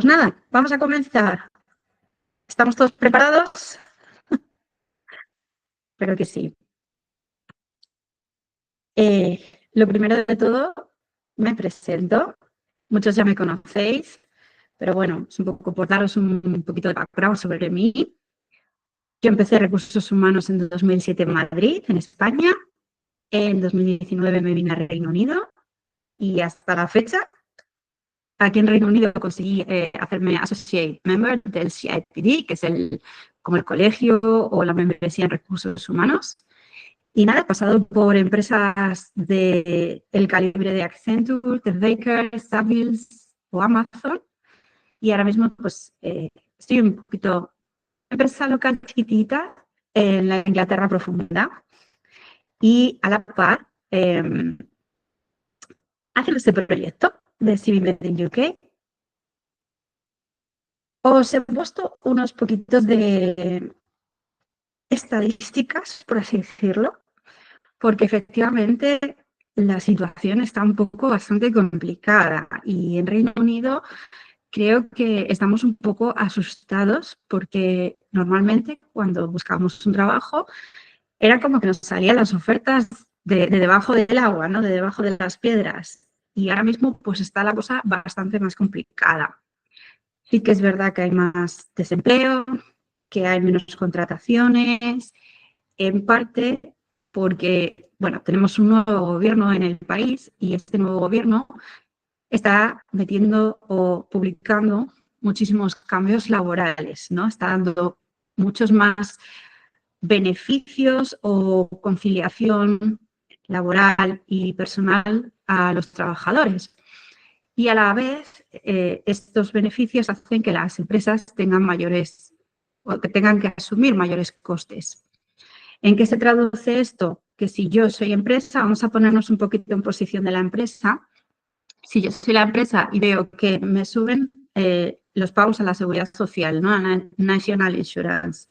Pues nada, vamos a comenzar. ¿Estamos todos preparados? Espero que sí. Lo primero de todo, me presento. Muchos ya me conocéis, pero bueno, es un poco por daros un poquito de background sobre mí. Yo empecé recursos humanos en 2007 en Madrid, en España. En 2019 me vine a Reino Unido y hasta la fecha, aquí en Reino Unido conseguí hacerme Associate Member del CIPD, que es como el colegio o la membresía en recursos humanos. Y nada, he pasado por empresas del calibre de Accenture, de Baker, Savills o Amazon. Y ahora mismo pues estoy un poquito empresa local chiquitita en la Inglaterra profunda. Y a la par, haciendo este proyecto de CV Made in UK, os he puesto unos poquitos de estadísticas, por así decirlo, porque efectivamente la situación está un poco bastante complicada y en Reino Unido creo que estamos un poco asustados porque normalmente cuando buscábamos un trabajo era como que nos salían las ofertas de debajo del agua, ¿no? De debajo de las piedras. Y ahora mismo pues está la cosa bastante más complicada. Sí que es verdad que hay más desempleo, que hay menos contrataciones, en parte porque, bueno, tenemos un nuevo gobierno en el país y este nuevo gobierno está metiendo o publicando muchísimos cambios laborales, ¿no? Está dando muchos más beneficios o conciliación laboral y personal a los trabajadores. Y a la vez, estos beneficios hacen que las empresas tengan mayores o que tengan que asumir mayores costes. ¿En qué se traduce esto? Que si yo soy empresa, vamos a ponernos un poquito en posición de la empresa. Si yo soy la empresa y veo que me suben los pagos a la seguridad social, ¿no? A National Insurance.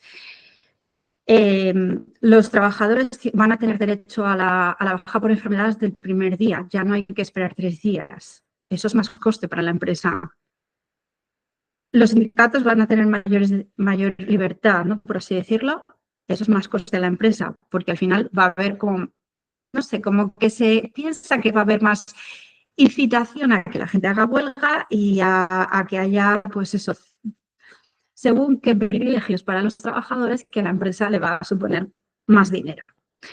Los trabajadores van a tener derecho a la baja por enfermedades del primer día. Ya no hay que esperar 3 días. Eso es más coste para la empresa. Los sindicatos van a tener mayor libertad, ¿no? Por así decirlo. Eso es más coste de la empresa, porque al final va a haber como, no sé, como que se piensa que va a haber más incitación a que la gente haga huelga y a que haya, pues eso, según qué privilegios para los trabajadores que la empresa le va a suponer más dinero.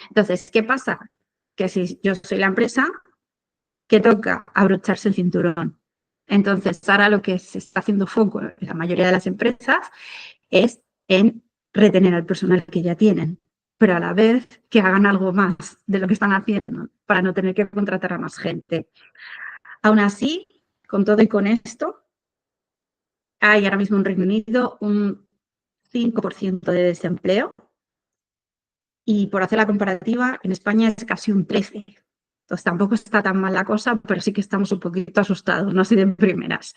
Entonces, ¿qué pasa? Que si yo soy la empresa, que toca abrocharse el cinturón. Entonces, ahora lo que se está haciendo foco en la mayoría de las empresas es en retener al personal que ya tienen, pero a la vez que hagan algo más de lo que están haciendo para no tener que contratar a más gente. Aún así, con todo y con esto, hay ahora mismo en Reino Unido un 5% de desempleo y por hacer la comparativa, en España es casi un 13%. Entonces tampoco está tan mal la cosa, pero sí que estamos un poquito asustados, no así de primeras.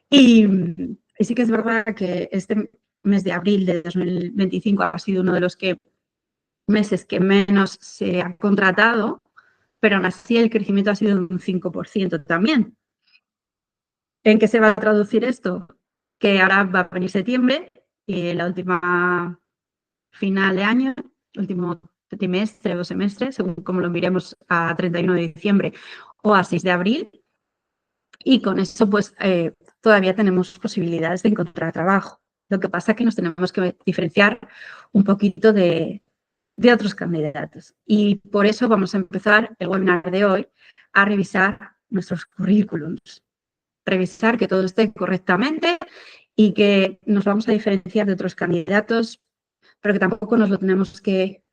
Y sí que es verdad que este mes de abril de 2025 ha sido uno de los meses que menos se ha contratado, pero aún así el crecimiento ha sido de un 5% también. ¿En qué se va a traducir esto? Que ahora va a venir septiembre y la última final de año, último trimestre o semestre, según como lo miremos, a 31 de diciembre o a 6 de abril. Y con eso, pues, todavía tenemos posibilidades de encontrar trabajo. Lo que pasa es que nos tenemos que diferenciar un poquito de otros candidatos. Y por eso vamos a empezar el webinar de hoy a revisar nuestros currículums. Revisar que todo esté correctamente y que nos vamos a diferenciar de otros candidatos, pero que tampoco nos lo tenemos que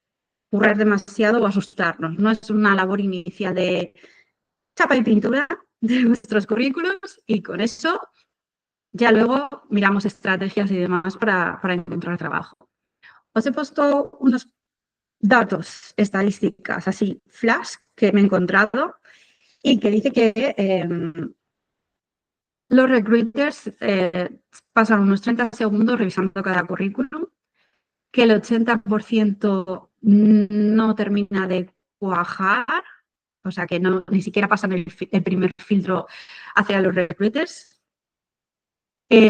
currar demasiado o asustarnos. No es una labor inicial de chapa y pintura de nuestros currículos y con eso ya luego miramos estrategias y demás para encontrar trabajo. Os he puesto unos datos, estadísticas así, flash, que me he encontrado y que dice que los recruiters pasan unos 30 segundos revisando cada currículum, que el 80% no termina de cuajar, o sea que no, ni siquiera pasan el primer filtro hacia los recruiters.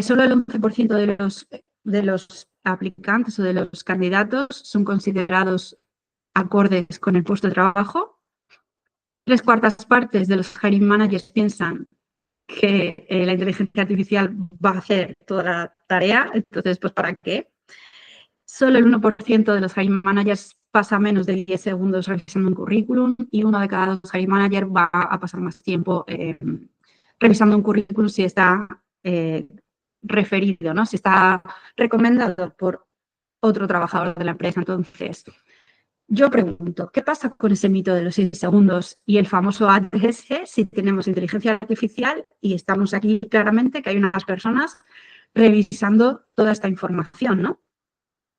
Solo el 11% de los aplicantes o de los candidatos son considerados acordes con el puesto de trabajo. 3/4 partes de los hiring managers piensan que la inteligencia artificial va a hacer toda la tarea, entonces, pues, ¿para qué? Solo el 1% de los hiring managers pasa menos de 10 segundos revisando un currículum y 1 de cada 2 hiring managers va a pasar más tiempo revisando un currículum si está referido, ¿no? Si está recomendado por otro trabajador de la empresa. Entonces, yo pregunto, ¿qué pasa con ese mito de los 6 segundos y el famoso ATS si tenemos inteligencia artificial y estamos aquí claramente que hay unas personas revisando toda esta información, ¿no?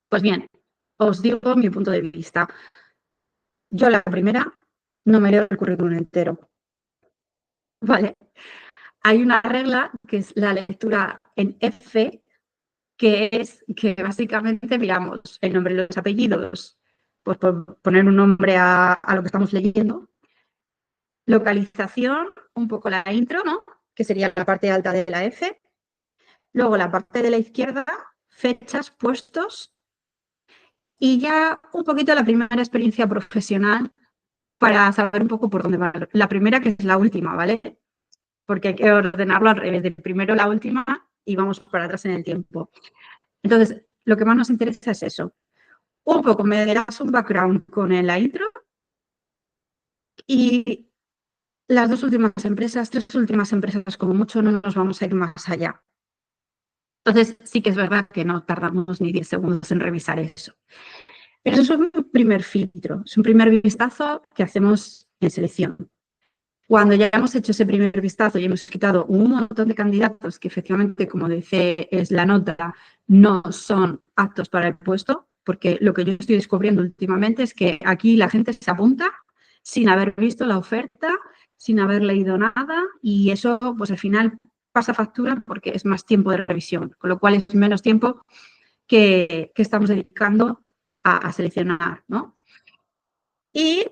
Pues bien, os digo mi punto de vista. Yo la primera no me leo el currículum entero, ¿vale? Hay una regla que es la lectura en F, que es que básicamente miramos el nombre y los apellidos, pues por poner un nombre a lo que estamos leyendo, localización, un poco la intro, ¿no? Que sería la parte alta de la F, luego la parte de la izquierda, fechas, puestos, y ya un poquito la primera experiencia profesional para saber un poco por dónde va. La primera, que es la última, ¿vale? Porque hay que ordenarlo al revés, de primero la última y vamos para atrás en el tiempo. Entonces, lo que más nos interesa es eso. Un poco me darás un background con la intro y las 2 últimas empresas, 3 últimas empresas, como mucho, no nos vamos a ir más allá. Entonces, sí que es verdad que no tardamos ni 10 segundos en revisar eso. Pero eso es un primer filtro, es un primer vistazo que hacemos en selección. Cuando ya hemos hecho ese primer vistazo y hemos quitado un montón de candidatos que efectivamente, como dice es la nota, no son aptos para el puesto, porque lo que yo estoy descubriendo últimamente es que aquí la gente se apunta sin haber visto la oferta, sin haber leído nada y eso pues al final pasa factura porque es más tiempo de revisión, con lo cual es menos tiempo que estamos dedicando a seleccionar, ¿no? Y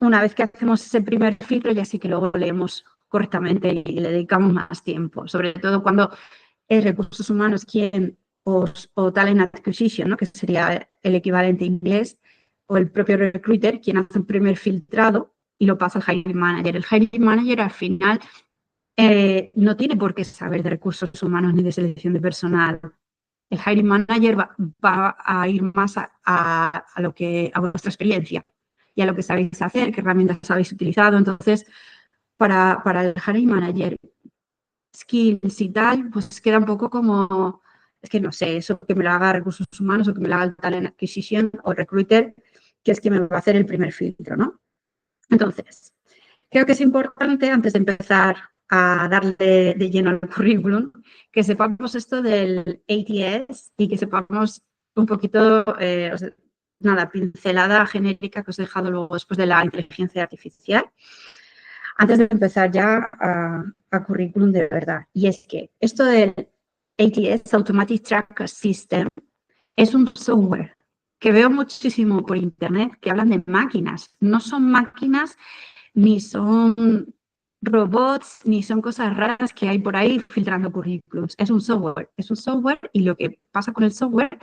una vez que hacemos ese primer filtro, ya sí que luego leemos correctamente y le dedicamos más tiempo, sobre todo cuando es recursos humanos o talent acquisition, ¿no? Que sería el equivalente inglés, o el propio recruiter, quien hace el primer filtrado y lo pasa al hiring manager. El hiring manager al final no tiene por qué saber de recursos humanos ni de selección de personal. El hiring manager va a ir más a vuestra experiencia y a lo que sabéis hacer, qué herramientas habéis utilizado. Entonces, para el hiring manager, skills y tal, pues queda un poco como, es que no sé, eso que me lo haga recursos humanos o que me lo haga el talent acquisition o recruiter, que es quien me va a hacer el primer filtro, ¿no? Entonces, creo que es importante, antes de empezar a darle de lleno al currículum, que sepamos esto del ATS y que sepamos un poquito, nada, pincelada genérica que os he dejado luego después de la inteligencia artificial, antes de empezar ya a currículum de verdad. Y es que esto del ATS, Automatic Tracker System, es un software que veo muchísimo por internet que hablan de máquinas. No son máquinas ni son robots, ni son cosas raras que hay por ahí filtrando currículums. Es un software y lo que pasa con el software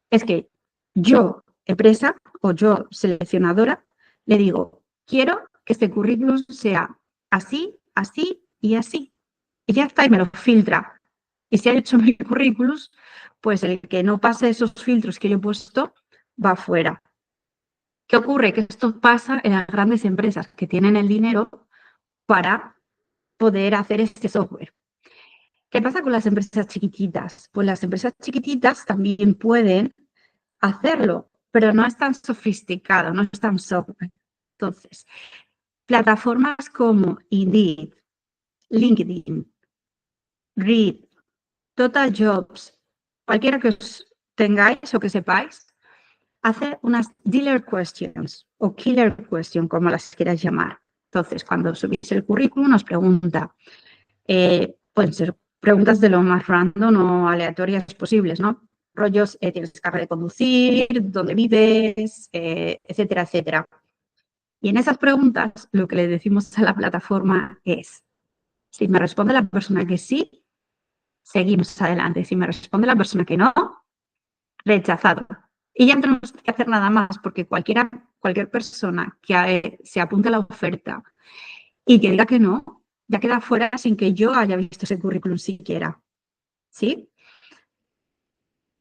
es que yo, empresa o yo, seleccionadora, le digo, quiero que este currículum sea así, así y así. Y ya está, y me lo filtra. Y si ha hecho mi currículum, pues el que no pase esos filtros que yo he puesto va fuera. ¿Qué ocurre? Que esto pasa en las grandes empresas que tienen el dinero para poder hacer este software. ¿Qué pasa con las empresas chiquititas? Pues las empresas chiquititas también pueden hacerlo, pero no es tan sofisticado, no es tan software. Entonces, plataformas como Indeed, LinkedIn, Reed, Total Jobs, cualquiera que os tengáis o que sepáis, hace unas dealer questions o killer questions, como las quieras llamar. Entonces, cuando subís el currículum, nos pregunta, pueden ser preguntas de lo más random o aleatorias posibles, ¿no? Rollos, tienes carga de conducir, dónde vives, etcétera, etcétera. Y en esas preguntas, lo que le decimos a la plataforma es, Si me responde la persona que sí, seguimos adelante. Si me responde la persona que no, rechazado. Y ya no tenemos que hacer nada más, porque cualquier persona que se apunte a la oferta y que diga que no, ya queda fuera sin que yo haya visto ese currículum siquiera. ¿Sí?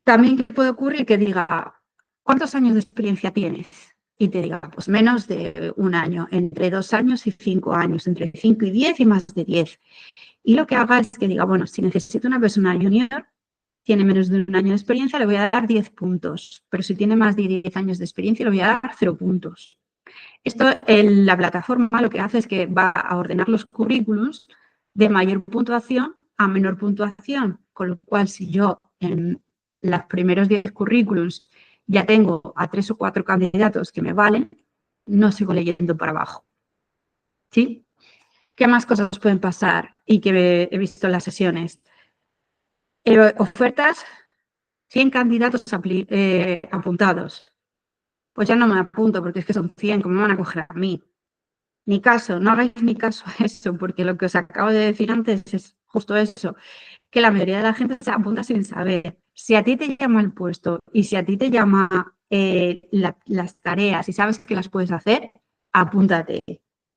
También puede ocurrir que diga, ¿cuántos años de experiencia tienes? Y te diga, pues menos de un año, entre 2 años y 5 años, entre 5 y 10 y más de 10. Y lo que haga es que diga, bueno, si necesito una persona junior, tiene menos de un año de experiencia, le voy a dar 10 puntos. Pero si tiene más de 10 años de experiencia, le voy a dar 0 puntos. Esto, la plataforma lo que hace es que va a ordenar los currículums de mayor puntuación a menor puntuación, con lo cual si yo en los primeros 10 currículums ya tengo a 3 o 4 candidatos que me valen, no sigo leyendo para abajo. ¿Sí? ¿Qué más cosas pueden pasar y que he visto en las sesiones? Ofertas, 100 candidatos apuntados. Pues ya no me apunto porque es que son 100, ¿cómo me van a coger a mí? Ni caso, no hagáis ni caso a eso, porque lo que os acabo de decir antes es justo eso, que la mayoría de la gente se apunta sin saber. Si a ti te llama el puesto y si a ti te llama las tareas y sabes que las puedes hacer, apúntate,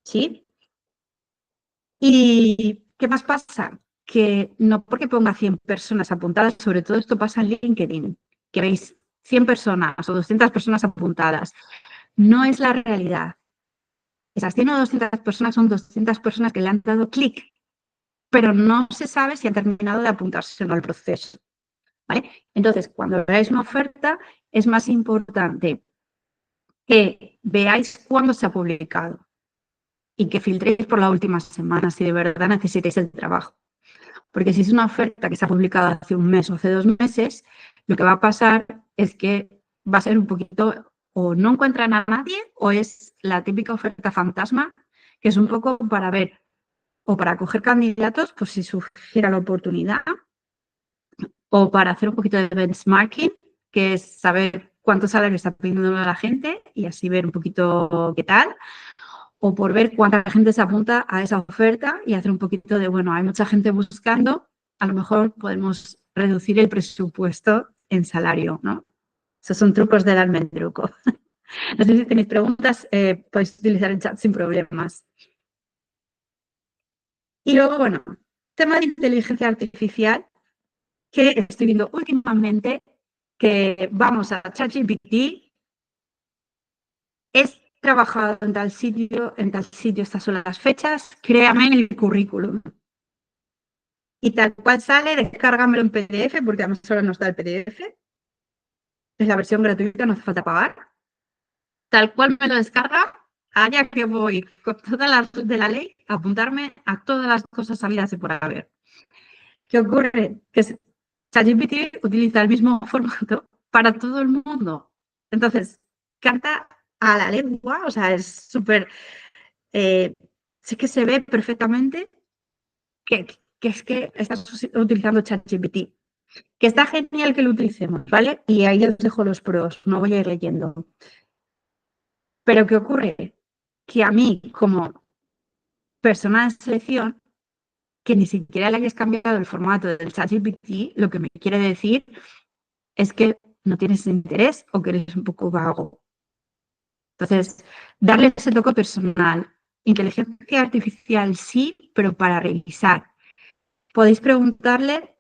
¿sí? ¿Y qué más pasa? Que no porque ponga 100 personas apuntadas, sobre todo esto pasa en LinkedIn, que veis 100 personas o 200 personas apuntadas. No es la realidad. Esas 100 o 200 personas son 200 personas que le han dado clic, pero no se sabe si han terminado de apuntarse o no al proceso. ¿Vale? Entonces, cuando veáis una oferta, es más importante que veáis cuándo se ha publicado y que filtréis por la última semana si de verdad necesitáis el trabajo. Porque si es una oferta que se ha publicado hace un mes o hace 2 meses, lo que va a pasar es que va a ser un poquito, o no encuentran a nadie, o es la típica oferta fantasma, que es un poco para ver, o para coger candidatos, pues si surgiera la oportunidad, o para hacer un poquito de benchmarking, que es saber cuántos salarios está pidiendo la gente y así ver un poquito qué tal, o por ver cuánta gente se apunta a esa oferta y hacer un poquito de, bueno, hay mucha gente buscando, a lo mejor podemos reducir el presupuesto en salario, ¿no? Esos son trucos del almendruco. No sé si tenéis preguntas, podéis utilizar el chat sin problemas. Y luego, bueno, tema de inteligencia artificial, que estoy viendo últimamente que vamos a ChatGPT, es trabajado en tal sitio, estas son las fechas, créame el currículum. Y tal cual sale, descárgamelo en PDF, porque además solo nos da el PDF. Es la versión gratuita, no hace falta pagar. Tal cual me lo descarga, allá que voy con todas las de la ley a apuntarme a todas las cosas sabidas de por haber. ¿Qué ocurre? Que ChatGPT utiliza el mismo formato para todo el mundo. Entonces, carta a la lengua, o sea, es súper... sí que se ve perfectamente que es que estás utilizando ChatGPT. Que está genial que lo utilicemos, ¿vale? Y ahí os dejo los pros, no voy a ir leyendo. Pero ¿qué ocurre? Que a mí, como persona de selección, que ni siquiera le hayas cambiado el formato del ChatGPT, lo que me quiere decir es que no tienes interés o que eres un poco vago. Entonces, darle ese toque personal. Inteligencia artificial sí, pero para revisar. Podéis preguntarle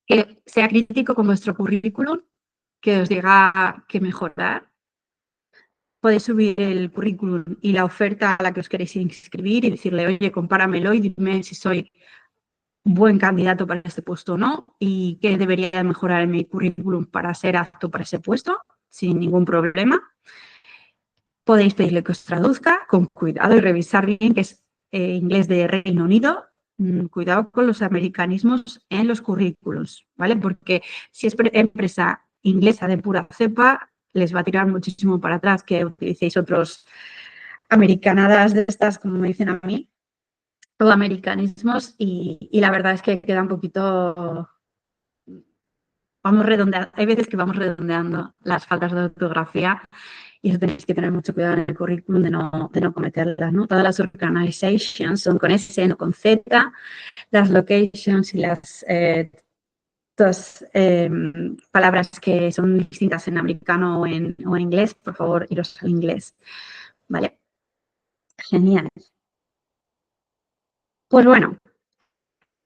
que sea crítico con vuestro currículum, que os diga qué mejorar. Podéis subir el currículum y la oferta a la que os queréis inscribir y decirle, oye, compáramelo y dime si soy buen candidato para este puesto o no y qué debería mejorar en mi currículum para ser apto para ese puesto, sin ningún problema. Podéis pedirle que os traduzca con cuidado y revisar bien que es inglés de Reino Unido. Cuidado con los americanismos en los currículums, ¿vale? Porque si es empresa inglesa de pura cepa, les va a tirar muchísimo para atrás que utilicéis otros americanadas de estas, como me dicen a mí, o americanismos, y la verdad es que queda un poquito... Vamos redondeando, hay veces que vamos redondeando las faltas de ortografía Y eso tenéis que tener mucho cuidado en el currículum de no cometerlas, ¿no? Todas las organizations son con S, no con Z. Las locations y las dos palabras que son distintas en americano o en inglés, por favor, iros al inglés. ¿Vale? Genial. Pues bueno,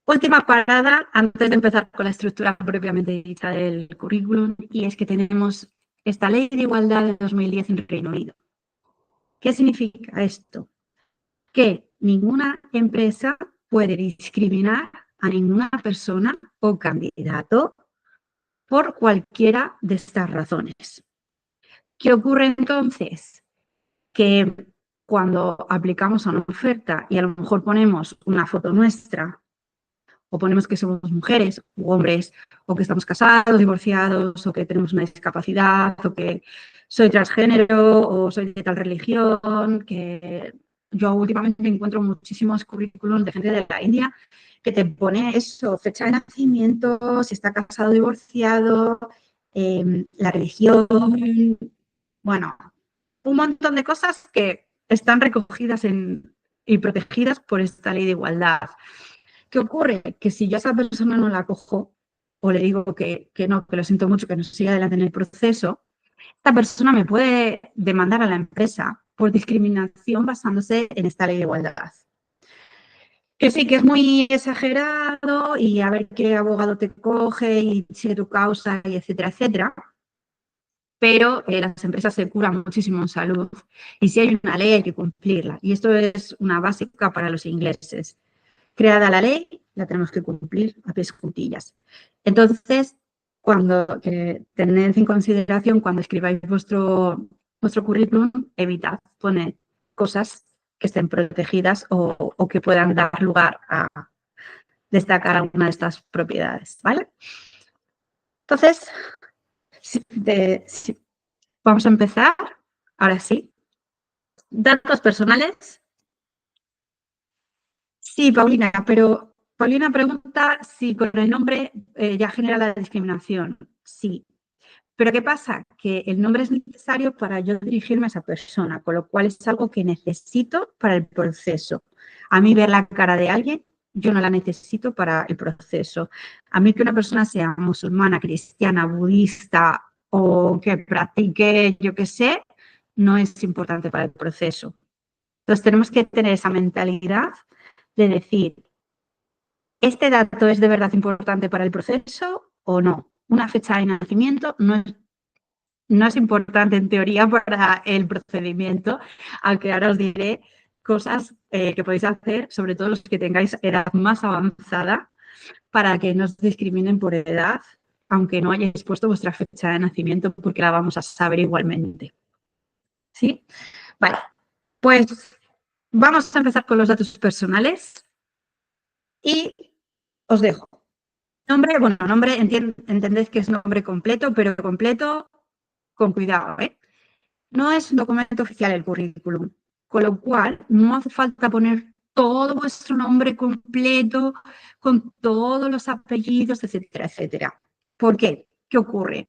última parada antes de empezar con la estructura propiamente dicha del currículum, y es que tenemos esta Ley de Igualdad de 2010 en Reino Unido. ¿Qué significa esto? Que ninguna empresa puede discriminar a ninguna persona o candidato por cualquiera de estas razones. ¿Qué ocurre entonces? Que cuando aplicamos a una oferta y a lo mejor ponemos una foto nuestra o ponemos que somos mujeres u hombres, o que estamos casados, divorciados, o que tenemos una discapacidad, o que soy transgénero, o soy de tal religión, que yo últimamente encuentro muchísimos currículums de gente de la India que te pone eso, fecha de nacimiento, si está casado o divorciado, la religión, bueno, un montón de cosas que están recogidas y protegidas por esta ley de igualdad. ¿Qué ocurre? Que si yo a esa persona no la cojo o le digo que no, que lo siento mucho, que no siga adelante en el proceso, esta persona me puede demandar a la empresa por discriminación basándose en esta ley de igualdad. Que sí, que es muy exagerado y a ver qué abogado te coge y sigue tu causa y etcétera, etcétera. Pero las empresas se curan muchísimo en salud y si hay una ley hay que cumplirla. Y esto es una básica para los ingleses. Creada la ley, la tenemos que cumplir a pies juntillas. Entonces, tened en consideración cuando escribáis vuestro currículum, evitad poner cosas que estén protegidas o que puedan dar lugar a destacar alguna de estas propiedades, ¿vale? Entonces, vamos a empezar. Ahora sí. Datos personales. Sí, Paulina, pero Paulina pregunta si con el nombre ya genera la discriminación. Sí. Pero ¿qué pasa? Que el nombre es necesario para yo dirigirme a esa persona, con lo cual es algo que necesito para el proceso. A mí ver la cara de alguien, yo no la necesito para el proceso. A mí que una persona sea musulmana, cristiana, budista o que practique, yo qué sé, no es importante para el proceso. Entonces tenemos que tener esa mentalidad de decir, ¿este dato es de verdad importante para el proceso o no? Una fecha de nacimiento no es importante en teoría para el procedimiento, aunque ahora os diré cosas que podéis hacer, sobre todo los que tengáis edad más avanzada, para que no os discriminen por edad, aunque no hayáis puesto vuestra fecha de nacimiento, porque la vamos a saber igualmente. ¿Sí? Vale, pues vamos a empezar con los datos personales y os dejo. Nombre, bueno, nombre, entendéis que es nombre completo, pero completo con cuidado, ¿eh? No es un documento oficial el currículum, con lo cual no hace falta poner todo vuestro nombre completo, con todos los apellidos, etcétera, etcétera. ¿Por qué? ¿Qué ocurre?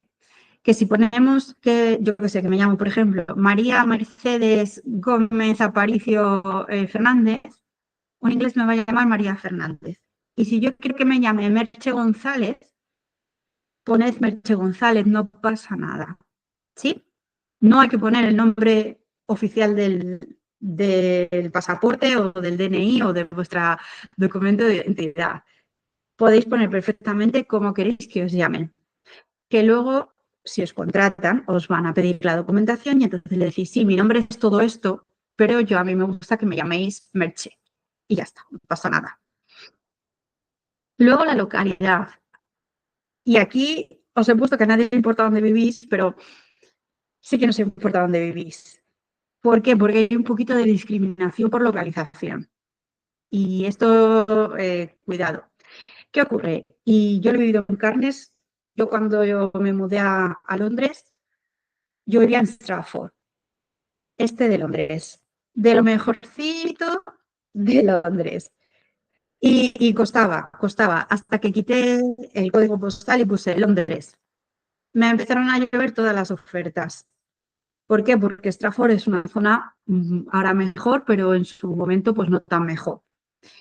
Que si ponemos que, yo qué sé, que me llamo, por ejemplo, María Mercedes Gómez Aparicio Fernández, un inglés me va a llamar María Fernández. Y si yo quiero que me llame Merche González, poned Merche González, no pasa nada. ¿Sí? No hay que poner el nombre oficial del pasaporte o del DNI o de vuestro documento de identidad. Podéis poner perfectamente cómo queréis que os llamen. Que luego, si os contratan, os van a pedir la documentación y entonces le decís, sí, mi nombre es todo esto, pero a mí me gusta que me llaméis Merche. Y ya está, no pasa nada. Luego la localidad. Y aquí os he puesto que a nadie le importa dónde vivís, pero sí que nos importa dónde vivís. ¿Por qué? Porque hay un poquito de discriminación por localización. Y esto, cuidado. ¿Qué ocurre? Y yo lo he vivido en carnes. Yo cuando me mudé a Londres, yo vivía en Stratford, este de Londres. De lo mejorcito de Londres. Y costaba, hasta que quité el código postal y puse Londres. Me empezaron a llover todas las ofertas. ¿Por qué? Porque Stratford es una zona ahora mejor, pero en su momento pues no tan mejor.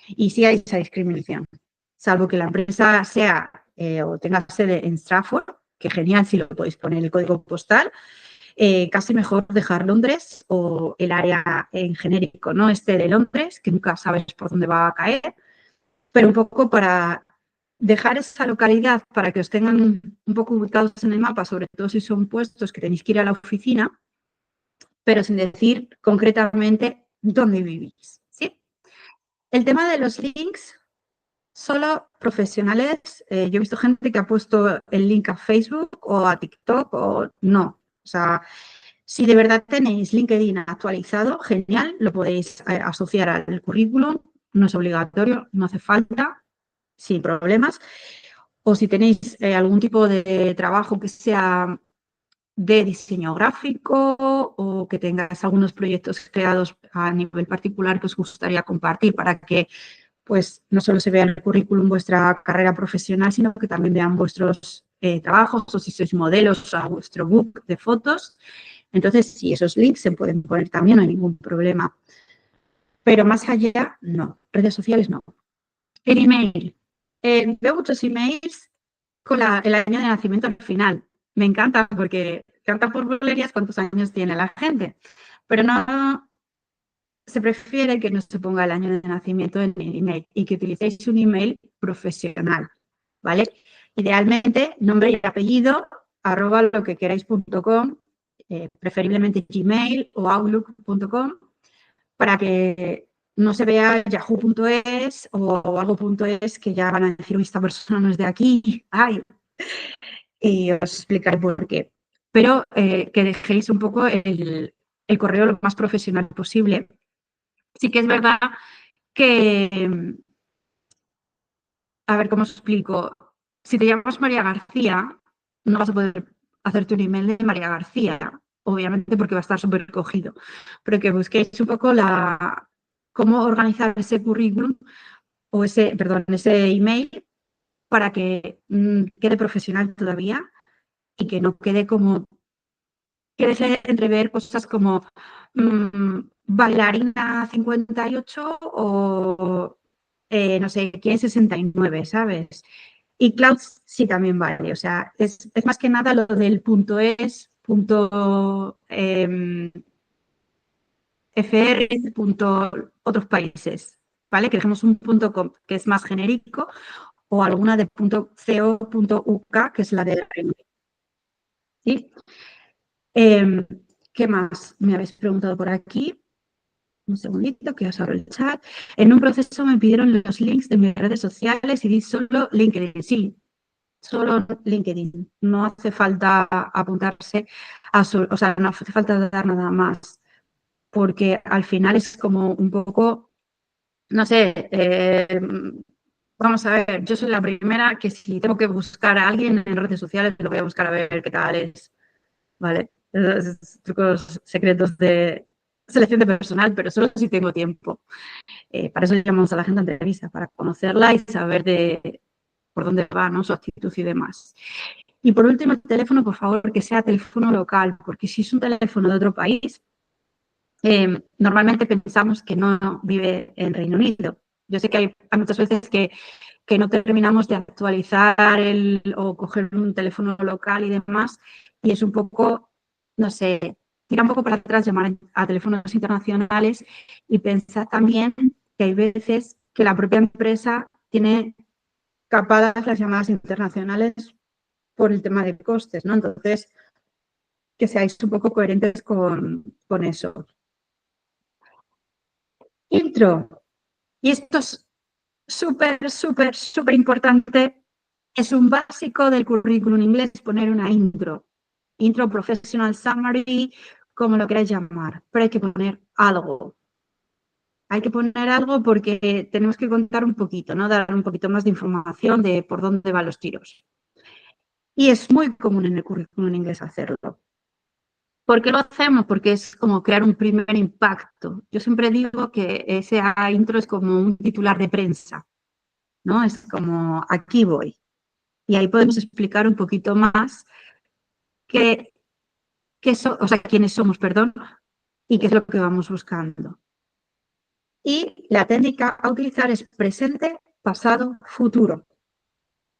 Y sí hay esa discriminación, salvo que la empresa sea o tenga sede en Stratford, que genial si lo podéis poner el código postal, casi mejor dejar Londres o el área en genérico, ¿no? Este de Londres, que nunca sabes por dónde va a caer, pero un poco para dejar esa localidad para que os tengan un poco ubicados en el mapa, sobre todo si son puestos que tenéis que ir a la oficina, pero sin decir concretamente dónde vivís, ¿sí? El tema de los links, solo profesionales. Yo he visto gente que ha puesto el link a Facebook o a TikTok o no. O sea, si de verdad tenéis LinkedIn actualizado, genial, lo podéis asociar al currículum, no es obligatorio, no hace falta, sin problemas. O si tenéis algún tipo de trabajo que sea de diseño gráfico o que tengáis algunos proyectos creados a nivel particular que os gustaría compartir para que pues no solo se vea en el currículum vuestra carrera profesional, sino que también vean vuestros trabajos o si sois modelos a vuestro book de fotos. Entonces, sí, esos links se pueden poner también, no hay ningún problema. Pero más allá, no. Redes sociales, no. El email. Veo muchos emails con el año de nacimiento al final. Me encanta porque canta por bolerías cuántos años tiene la gente. Pero no se prefiere que no se ponga el año de nacimiento en el email y que utilicéis un email profesional, ¿vale? Idealmente, nombre y apellido, @loquequerais.com, preferiblemente Gmail o Outlook.com, para que no se vea yahoo.es o algo.es que ya van a decir, esta persona no es de aquí, ay, y os explicaré por qué. Pero que dejéis un poco el correo lo más profesional posible. Sí que es verdad que, a ver, ¿cómo os explico? Si te llamas María García, no vas a poder hacerte un email de María García, obviamente porque va a estar súper cogido, pero que busquéis un poco cómo organizar ese currículum o ese email para que quede profesional todavía y que no quede como, que deje entrever cosas como bailarina 58 o no sé, quién 69, ¿sabes? Y cloud sí también vale, o sea, es más que nada lo del .es, .fr, otros países, ¿vale? Que dejemos un .com que es más genérico o alguna de .co.uk, que es la de Reino Unido, ¿sí? ¿Qué más me habéis preguntado por aquí? Un segundito, que os abro el chat. En un proceso me pidieron los links de mis redes sociales y di solo LinkedIn. Sí, solo LinkedIn. No hace falta apuntarse o sea, no hace falta dar nada más, porque al final es como un poco, no sé, vamos a ver, yo soy la primera que si tengo que buscar a alguien en redes sociales, lo voy a buscar a ver qué tal es, ¿vale? Esos trucos secretos de selección de personal, pero solo si tengo tiempo. Para eso llamamos a la gente a entrevista, para conocerla y saber por dónde va, ¿no? Su actitud y demás. Y por último, el teléfono, por favor, que sea teléfono local, porque si es un teléfono de otro país, normalmente pensamos que no vive en Reino Unido. Yo sé que hay muchas veces que no terminamos de actualizar o coger un teléfono local y demás, y es un poco, no sé, tira un poco para atrás llamar a teléfonos internacionales y pensar también que hay veces que la propia empresa tiene capadas las llamadas internacionales por el tema de costes, ¿no? Entonces, que seáis un poco coherentes con eso. Intro. Y esto es súper, súper, súper importante. Es un básico del currículum inglés poner una intro. Intro, professional summary, como lo queráis llamar. Pero hay que poner algo. Hay que poner algo porque tenemos que contar un poquito, ¿no? Dar un poquito más de información de por dónde van los tiros. Y es muy común en el currículum inglés hacerlo. ¿Por qué lo hacemos? Porque es como crear un primer impacto. Yo siempre digo que ese intro es como un titular de prensa, ¿no? Es como, aquí voy. Y ahí podemos explicar un poquito más qué o sea, quiénes somos, perdón, y qué es lo que vamos buscando. Y la técnica a utilizar es presente, pasado, futuro.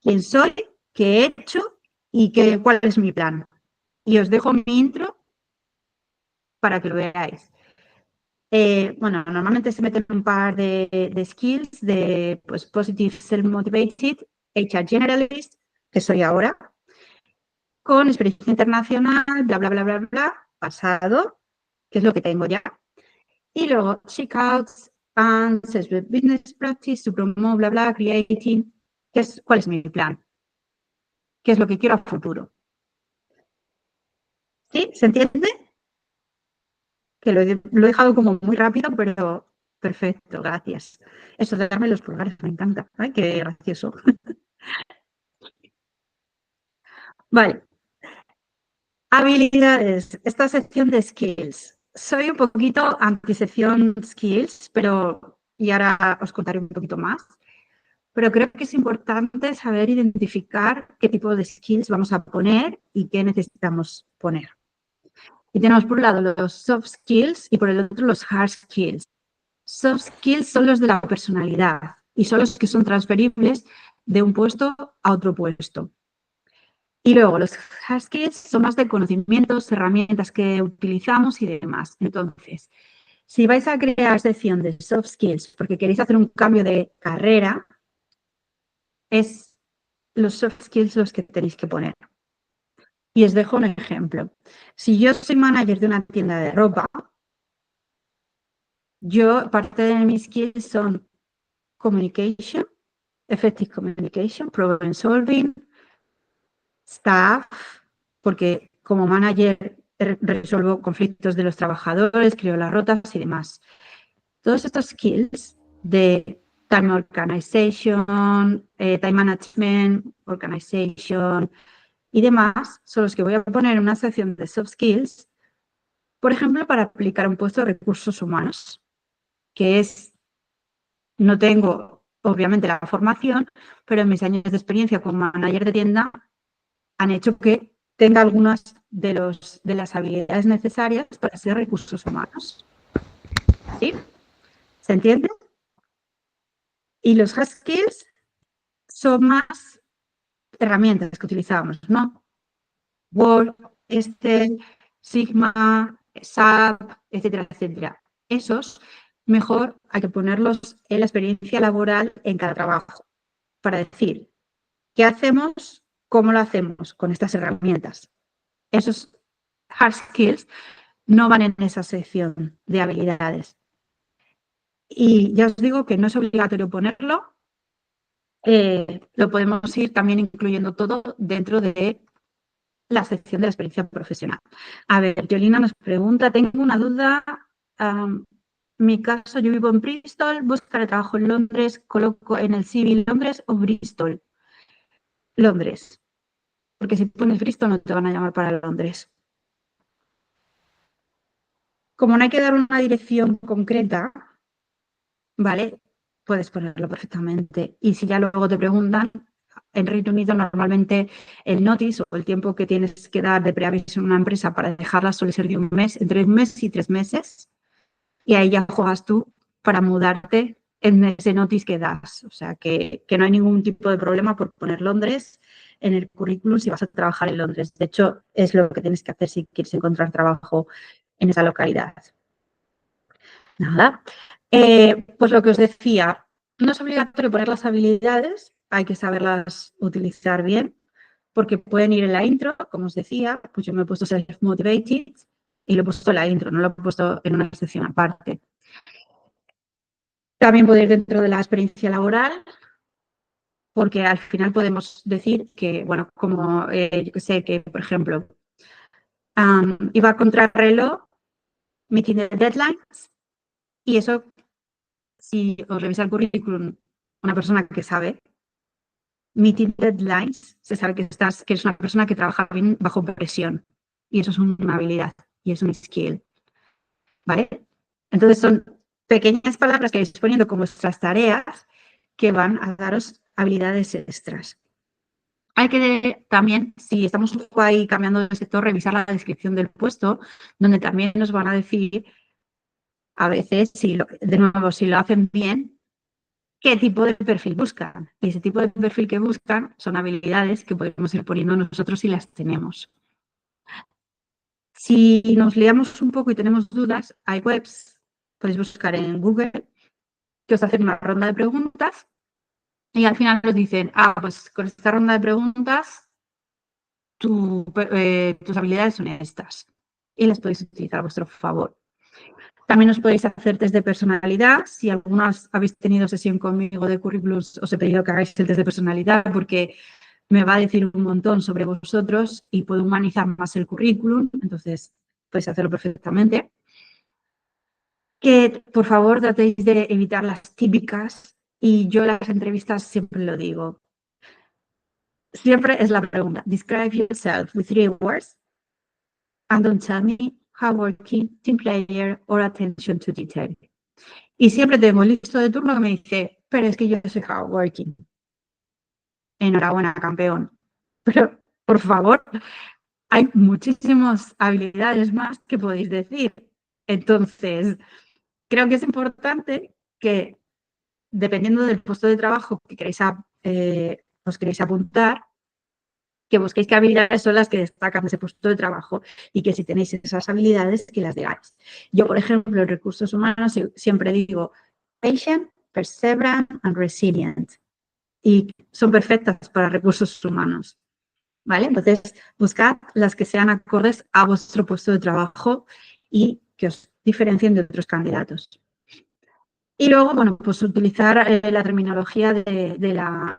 ¿Quién soy? ¿Qué he hecho? ¿Y cuál es mi plan? Y os dejo mi intro para que lo veáis. Bueno, normalmente se meten un par de skills de pues, Positive Self-Motivated, HR Generalist, que soy ahora, con experiencia internacional, bla, bla, bla, bla, bla, pasado, que es lo que tengo ya. Y luego checkouts and business practice to promote, bla, bla, creating, ¿cuál es mi plan? ¿Qué es lo que quiero a futuro? ¿Sí? ¿Se entiende? Que lo he dejado como muy rápido, pero perfecto, gracias. Eso de darme los pulgares me encanta. Ay, qué gracioso. Vale. Habilidades. Esta sección de skills. Soy un poquito anti-sección skills, pero y ahora os contaré un poquito más. Pero creo que es importante saber identificar qué tipo de skills vamos a poner y qué necesitamos poner. Y tenemos por un lado los soft skills y por el otro los hard skills. Soft skills son los de la personalidad y son los que son transferibles de un puesto a otro puesto. Y luego los hard skills son más de conocimientos, herramientas que utilizamos y demás. Entonces, si vais a crear sección de soft skills porque queréis hacer un cambio de carrera, es los soft skills los que tenéis que poner. Y os dejo un ejemplo. Si yo soy manager de una tienda de ropa, parte de mis skills son communication, effective communication, problem solving, staff, porque como manager resuelvo conflictos de los trabajadores, creo las rotas y demás. Todos estos skills de time organization, time management, organization y demás son los que voy a poner en una sección de soft skills, por ejemplo, para aplicar un puesto de recursos humanos, que no tengo obviamente la formación, pero en mis años de experiencia como manager de tienda han hecho que tenga algunas de las habilidades necesarias para ser recursos humanos. ¿Sí? ¿Se entiende? Y los hard skills son más herramientas que utilizamos, ¿no? Word, Excel, Sigma, SAP, etcétera, etcétera. Esos, mejor hay que ponerlos en la experiencia laboral en cada trabajo para decir qué hacemos, cómo lo hacemos con estas herramientas. Esos hard skills no van en esa sección de habilidades. Y ya os digo que no es obligatorio ponerlo, lo podemos ir también incluyendo todo dentro de la sección de la experiencia profesional. A ver, Yolina nos pregunta, tengo una duda, mi caso, yo vivo en Bristol, buscaré trabajo en Londres, coloco en el CV Londres o Bristol. Londres, porque si pones Bristol no te van a llamar para Londres. Como no hay que dar una dirección concreta, ¿vale? Puedes ponerlo perfectamente. Y si ya luego te preguntan, en Reino Unido normalmente el notice o el tiempo que tienes que dar de preaviso en una empresa para dejarla suele ser de un mes, entre un mes y 3 meses. Y ahí ya juegas tú para mudarte en ese notice que das. O sea, que no hay ningún tipo de problema por poner Londres en el currículum si vas a trabajar en Londres. De hecho, es lo que tienes que hacer si quieres encontrar trabajo en esa localidad. Nada. Pues lo que os decía, no es obligatorio poner las habilidades, hay que saberlas utilizar bien, porque pueden ir en la intro, como os decía, pues yo me he puesto self-motivated y lo he puesto en la intro, no lo he puesto en una sección aparte. También puede ir dentro de la experiencia laboral, porque al final podemos decir que, bueno, como yo que sé, que por ejemplo, iba a contrarreloj, meeting the deadlines, y eso, si os revisa el currículum, una persona que sabe, meeting deadlines, se sabe que eres una persona que trabaja bien bajo presión, y eso es una habilidad, y es un skill, ¿vale? Entonces son pequeñas palabras que vais poniendo como vuestras tareas que van a daros habilidades extras. Hay que también, si estamos un poco ahí cambiando de sector, revisar la descripción del puesto, donde también nos van a decir, a veces, de nuevo, si lo hacen bien, qué tipo de perfil buscan. Y ese tipo de perfil que buscan son habilidades que podemos ir poniendo nosotros si las tenemos. Si nos liamos un poco y tenemos dudas, hay webs, podéis buscar en Google, que os hacen una ronda de preguntas y al final os dicen, pues con esta ronda de preguntas tus habilidades son estas y las podéis utilizar a vuestro favor. También os podéis hacer test de personalidad. Si algunas habéis tenido sesión conmigo de currículums, os he pedido que hagáis el test de personalidad porque me va a decir un montón sobre vosotros y puedo humanizar más el currículum, entonces podéis hacerlo perfectamente. Que por favor tratéis de evitar las típicas y yo en las entrevistas siempre lo digo. Siempre es la pregunta, describe yourself with 3 words and don't tell me hardworking, team player or attention to detail. Y siempre tengo un listo de turno que me dice, pero es que yo soy hardworking. Enhorabuena, campeón. Pero, por favor, hay muchísimas habilidades más que podéis decir. Entonces, creo que es importante que, dependiendo del puesto de trabajo que os queréis apuntar, que busquéis qué habilidades son las que destacan de ese puesto de trabajo y que si tenéis esas habilidades, que las digáis. Yo, por ejemplo, en recursos humanos siempre digo patient, perseverant and resilient. Y son perfectas para recursos humanos, ¿vale? Entonces, buscad las que sean acordes a vuestro puesto de trabajo y que os diferencien de otros candidatos. Y luego, bueno, pues utilizar la terminología de la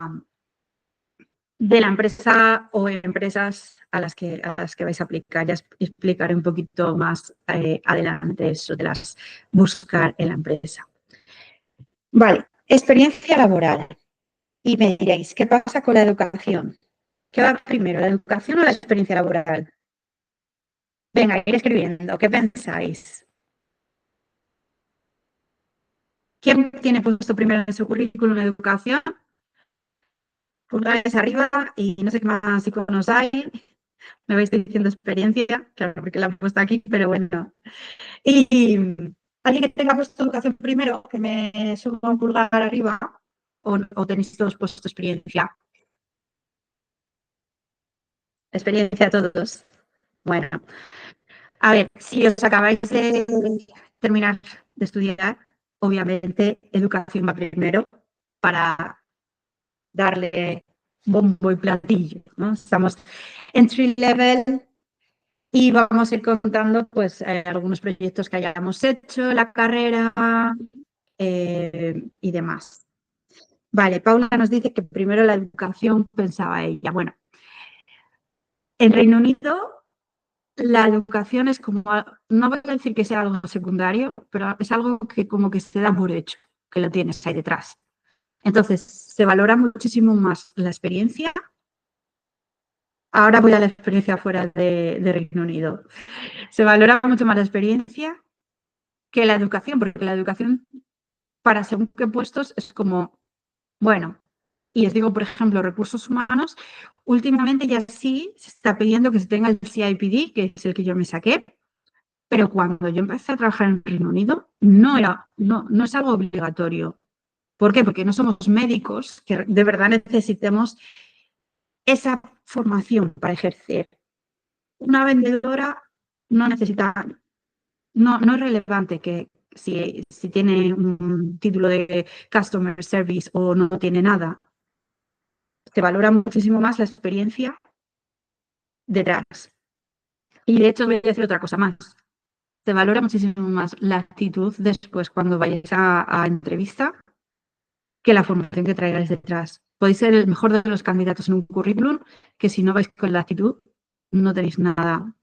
empresa o empresas a las que vais a aplicar. Ya explicaré un poquito más adelante eso de las buscar en la empresa. Vale, experiencia laboral. Y me diréis, ¿qué pasa con la educación? ¿Qué va primero, la educación o la experiencia laboral? Venga, ir escribiendo, ¿qué pensáis? ¿Quién tiene puesto primero en su currículum educación? Pulgares arriba y no sé qué más iconos hay. Me vais diciendo experiencia, claro, porque la he puesto aquí, pero bueno. Y alguien que tenga puesto educación primero, que me suba un pulgar arriba, o tenéis todos puesto experiencia. Experiencia todos. Bueno, a ver, si os acabáis de terminar de estudiar, obviamente educación va primero para darle bombo y platillo, ¿no? Estamos entry level y vamos a ir contando pues algunos proyectos que hayamos hecho en la carrera y demás. Vale, Paula nos dice que primero la educación pensaba ella. Bueno, en Reino Unido la educación es como, no voy a decir que sea algo secundario, pero es algo que como que se da por hecho, que lo tienes ahí detrás. Entonces, se valora muchísimo más la experiencia. Ahora voy a la experiencia fuera de Reino Unido. Se valora mucho más la experiencia que la educación, porque la educación para según qué puestos es como, bueno, y os digo, por ejemplo, recursos humanos, últimamente ya sí se está pidiendo que se tenga el CIPD, que es el que yo me saqué, pero cuando yo empecé a trabajar en Reino Unido no es algo obligatorio. ¿Por qué? Porque no somos médicos que de verdad necesitemos esa formación para ejercer. Una vendedora no necesita, no es relevante que si tiene un título de Customer Service o no tiene nada. Se valora muchísimo más la experiencia detrás. Y de hecho voy a decir otra cosa más. Se valora muchísimo más la actitud después cuando vayáis a entrevista que la formación que traigáis detrás. Podéis ser el mejor de los candidatos en un currículum que si no vais con la actitud no tenéis nada.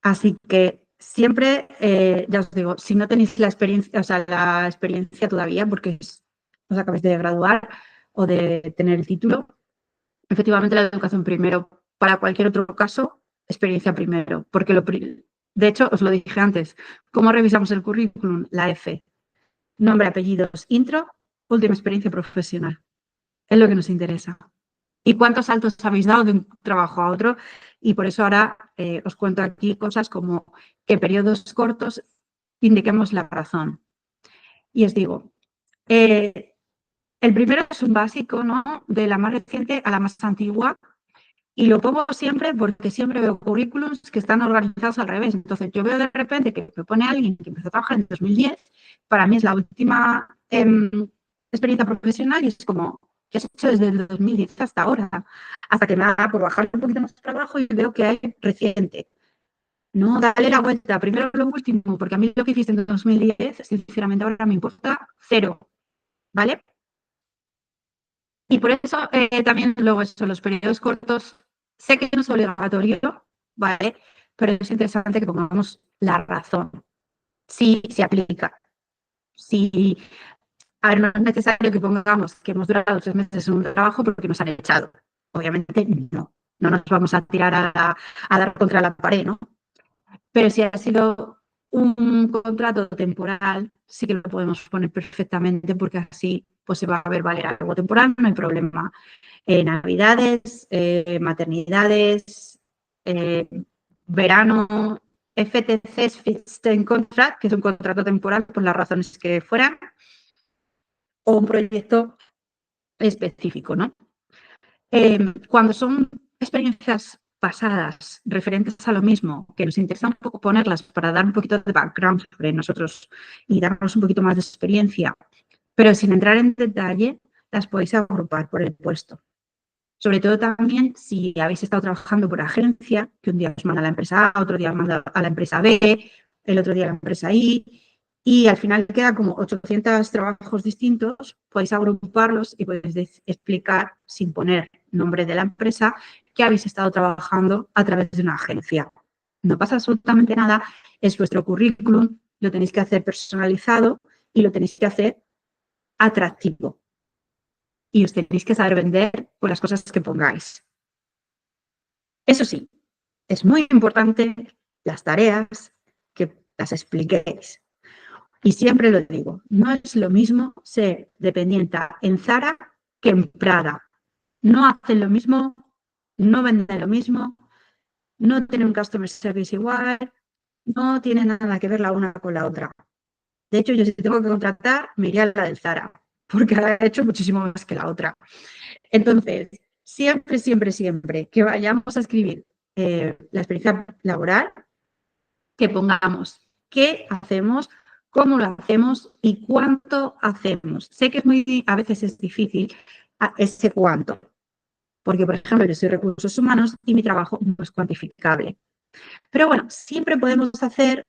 Así que siempre, ya os digo, si no tenéis la experiencia todavía porque os acabáis de graduar o de tener el título, efectivamente la educación primero. Para cualquier otro caso, experiencia primero. Porque de hecho, os lo dije antes, ¿cómo revisamos el currículum? La F. Nombre, apellidos, intro, última experiencia profesional. Es lo que nos interesa. ¿Y cuántos saltos habéis dado de un trabajo a otro? Y por eso ahora os cuento aquí cosas como que periodos cortos indiquemos la razón. Y os digo, el primero es un básico, ¿no? De la más reciente a la más antigua. Y lo pongo siempre porque siempre veo currículums que están organizados al revés. Entonces, yo veo de repente que me pone alguien que empezó a trabajar en 2010. Para mí es la última experiencia profesional y es como, ¿qué has hecho desde el 2010 hasta ahora? Hasta que me da por bajar un poquito más de trabajo y veo que hay reciente. No, dale la vuelta. Primero lo último, porque a mí lo que hiciste en 2010, sinceramente ahora me importa cero, ¿vale? Y por eso también luego eso, los periodos cortos, sé que no es obligatorio, ¿vale? Pero es interesante que pongamos la razón. Sí, se aplica. Sí, a ver, no es necesario que pongamos que hemos durado 3 meses en un trabajo porque nos han echado. Obviamente no. No nos vamos a tirar a dar contra la pared, ¿no? Pero si ha sido un contrato temporal, sí que lo podemos poner perfectamente porque así pues se va a ver valer algo temporal, no hay problema. Navidades, maternidades, verano, FTCs, Fixed Term Contract, que es un contrato temporal por las razones que fueran, o un proyecto específico, ¿no? Cuando son experiencias pasadas referentes a lo mismo, que nos interesa un poco ponerlas para dar un poquito de background sobre nosotros y darnos un poquito más de experiencia, pero sin entrar en detalle, las podéis agrupar por el puesto. Sobre todo también si habéis estado trabajando por agencia, que un día os manda a la empresa A, otro día os manda a la empresa B, el otro día a la empresa I, y al final queda como 800 trabajos distintos, podéis agruparlos y podéis explicar, sin poner nombre de la empresa, que habéis estado trabajando a través de una agencia. No pasa absolutamente nada, es vuestro currículum, lo tenéis que hacer personalizado y lo tenéis que hacer atractivo. Y os tenéis que saber vender por las cosas que pongáis. Eso sí, es muy importante las tareas que las expliquéis. Y siempre lo digo, no es lo mismo ser dependiente en Zara que en Prada. No hacen lo mismo, no venden lo mismo, no tienen un customer service igual, no tiene nada que ver la una con la otra. De hecho, yo si tengo que contratar, me iría a la del Zara, porque ha hecho muchísimo más que la otra. Entonces, siempre, siempre, siempre que vayamos a escribir la experiencia laboral, que pongamos qué hacemos, cómo lo hacemos y cuánto hacemos. Sé que a veces es difícil ese cuánto, porque, por ejemplo, yo soy recursos humanos y mi trabajo no es cuantificable. Pero bueno, siempre podemos hacer,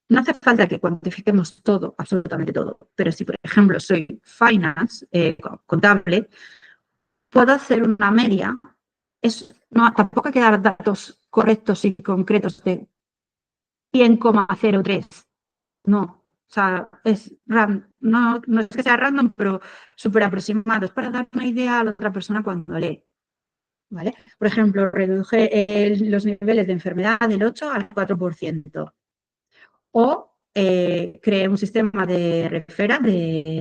no hace falta que cuantifiquemos todo, absolutamente todo, pero si, por ejemplo, soy finance, contable, puedo hacer una media. No, tampoco hay que dar datos correctos y concretos de 100,03. No, o sea, no es que sea random, pero súper aproximado. Es para dar una idea a la otra persona cuando lee. ¿Vale? Por ejemplo, reduje los niveles de enfermedad del 8 al 4%. O creé un sistema de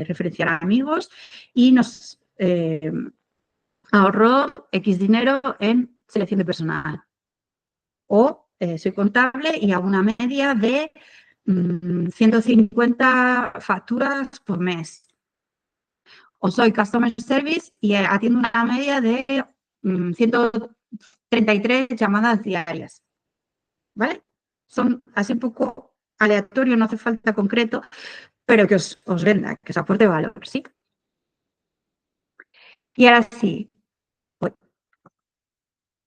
referenciar a amigos y nos ahorró X dinero en selección de personal. O soy contable y hago una media de 150 facturas por mes. O soy customer service y atiendo una media de 133 llamadas diarias. ¿Vale? Son así un poco aleatorio, no hace falta concreto, pero que os venda, que os aporte valor, ¿sí? Y ahora sí,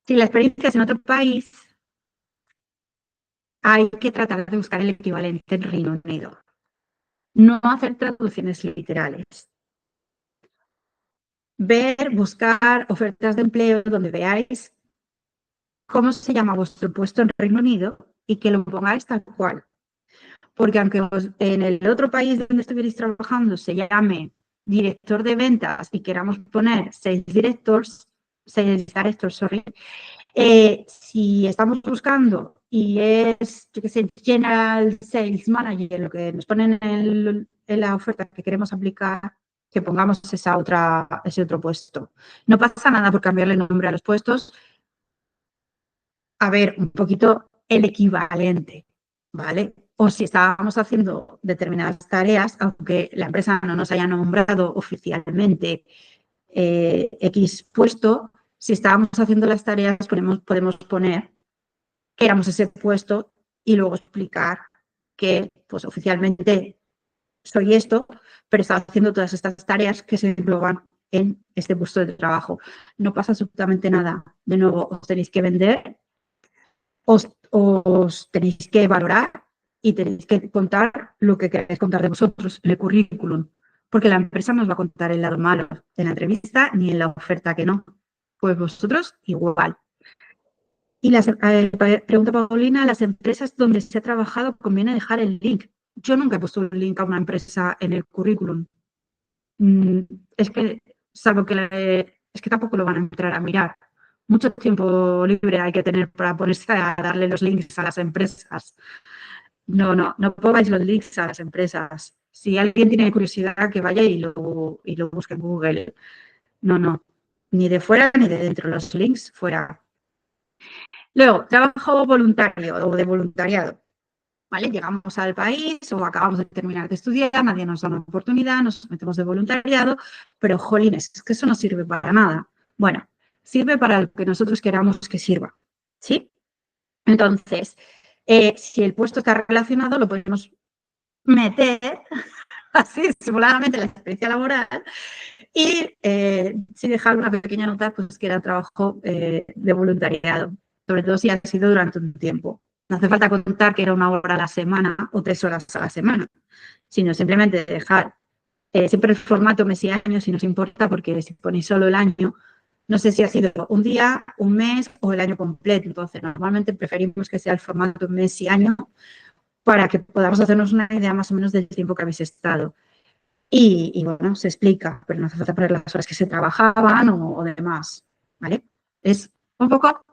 si la experiencia es en otro país, hay que tratar de buscar el equivalente en Reino Unido. No hacer traducciones literales. Buscar ofertas de empleo donde veáis cómo se llama vuestro puesto en Reino Unido y que lo pongáis tal cual. Porque aunque en el otro país donde estuvierais trabajando se llame director de ventas y queramos poner sales directors, si estamos buscando y es, yo qué sé, General Sales Manager, lo que nos ponen en la oferta que queremos aplicar, que pongamos ese otro puesto. No pasa nada por cambiarle el nombre a los puestos. A ver, un poquito el equivalente, ¿vale? O si estábamos haciendo determinadas tareas, aunque la empresa no nos haya nombrado oficialmente X puesto, si estábamos haciendo las tareas podemos poner que éramos ese puesto y luego explicar que pues oficialmente soy esto, pero estaba haciendo todas estas tareas que se engloban en este puesto de trabajo. No pasa absolutamente nada. De nuevo, os tenéis que vender, os tenéis que valorar y tenéis que contar lo que queráis contar de vosotros en el currículum, porque la empresa no os va a contar el lado malo en la entrevista ni en la oferta que no. Pues vosotros igual. Y pregunta Paulina, las empresas donde se ha trabajado conviene dejar el link. Yo nunca he puesto un link a una empresa en el currículum. Es que, salvo que es que tampoco lo van a entrar a mirar. Mucho tiempo libre hay que tener para ponerse a darle los links a las empresas. No pongáis los links a las empresas. Si alguien tiene curiosidad, que vaya y lo busque en Google. No. Ni de fuera ni de dentro. Los links fuera. Luego, trabajo voluntario o de voluntariado. ¿Vale? Llegamos al país o acabamos de terminar de estudiar, nadie nos da una oportunidad, nos metemos de voluntariado, pero jolines, es que eso no sirve para nada. Bueno, sirve para lo que nosotros queramos que sirva, ¿sí? Entonces, si el puesto está relacionado, lo podemos meter así simuladamente en la experiencia laboral y si dejar una pequeña nota, pues que era trabajo de voluntariado, sobre todo si ha sido durante un tiempo. No hace falta contar que era 1 hora a la semana o 3 horas a la semana, sino simplemente dejar siempre el formato mes y año, si nos importa, porque si ponéis solo el año, no sé si ha sido un día, un mes o el año completo. Entonces, normalmente preferimos que sea el formato mes y año para que podamos hacernos una idea más o menos del tiempo que habéis estado. Y bueno, se explica, pero no hace falta poner las horas que se trabajaban o demás, ¿vale? Es un poco,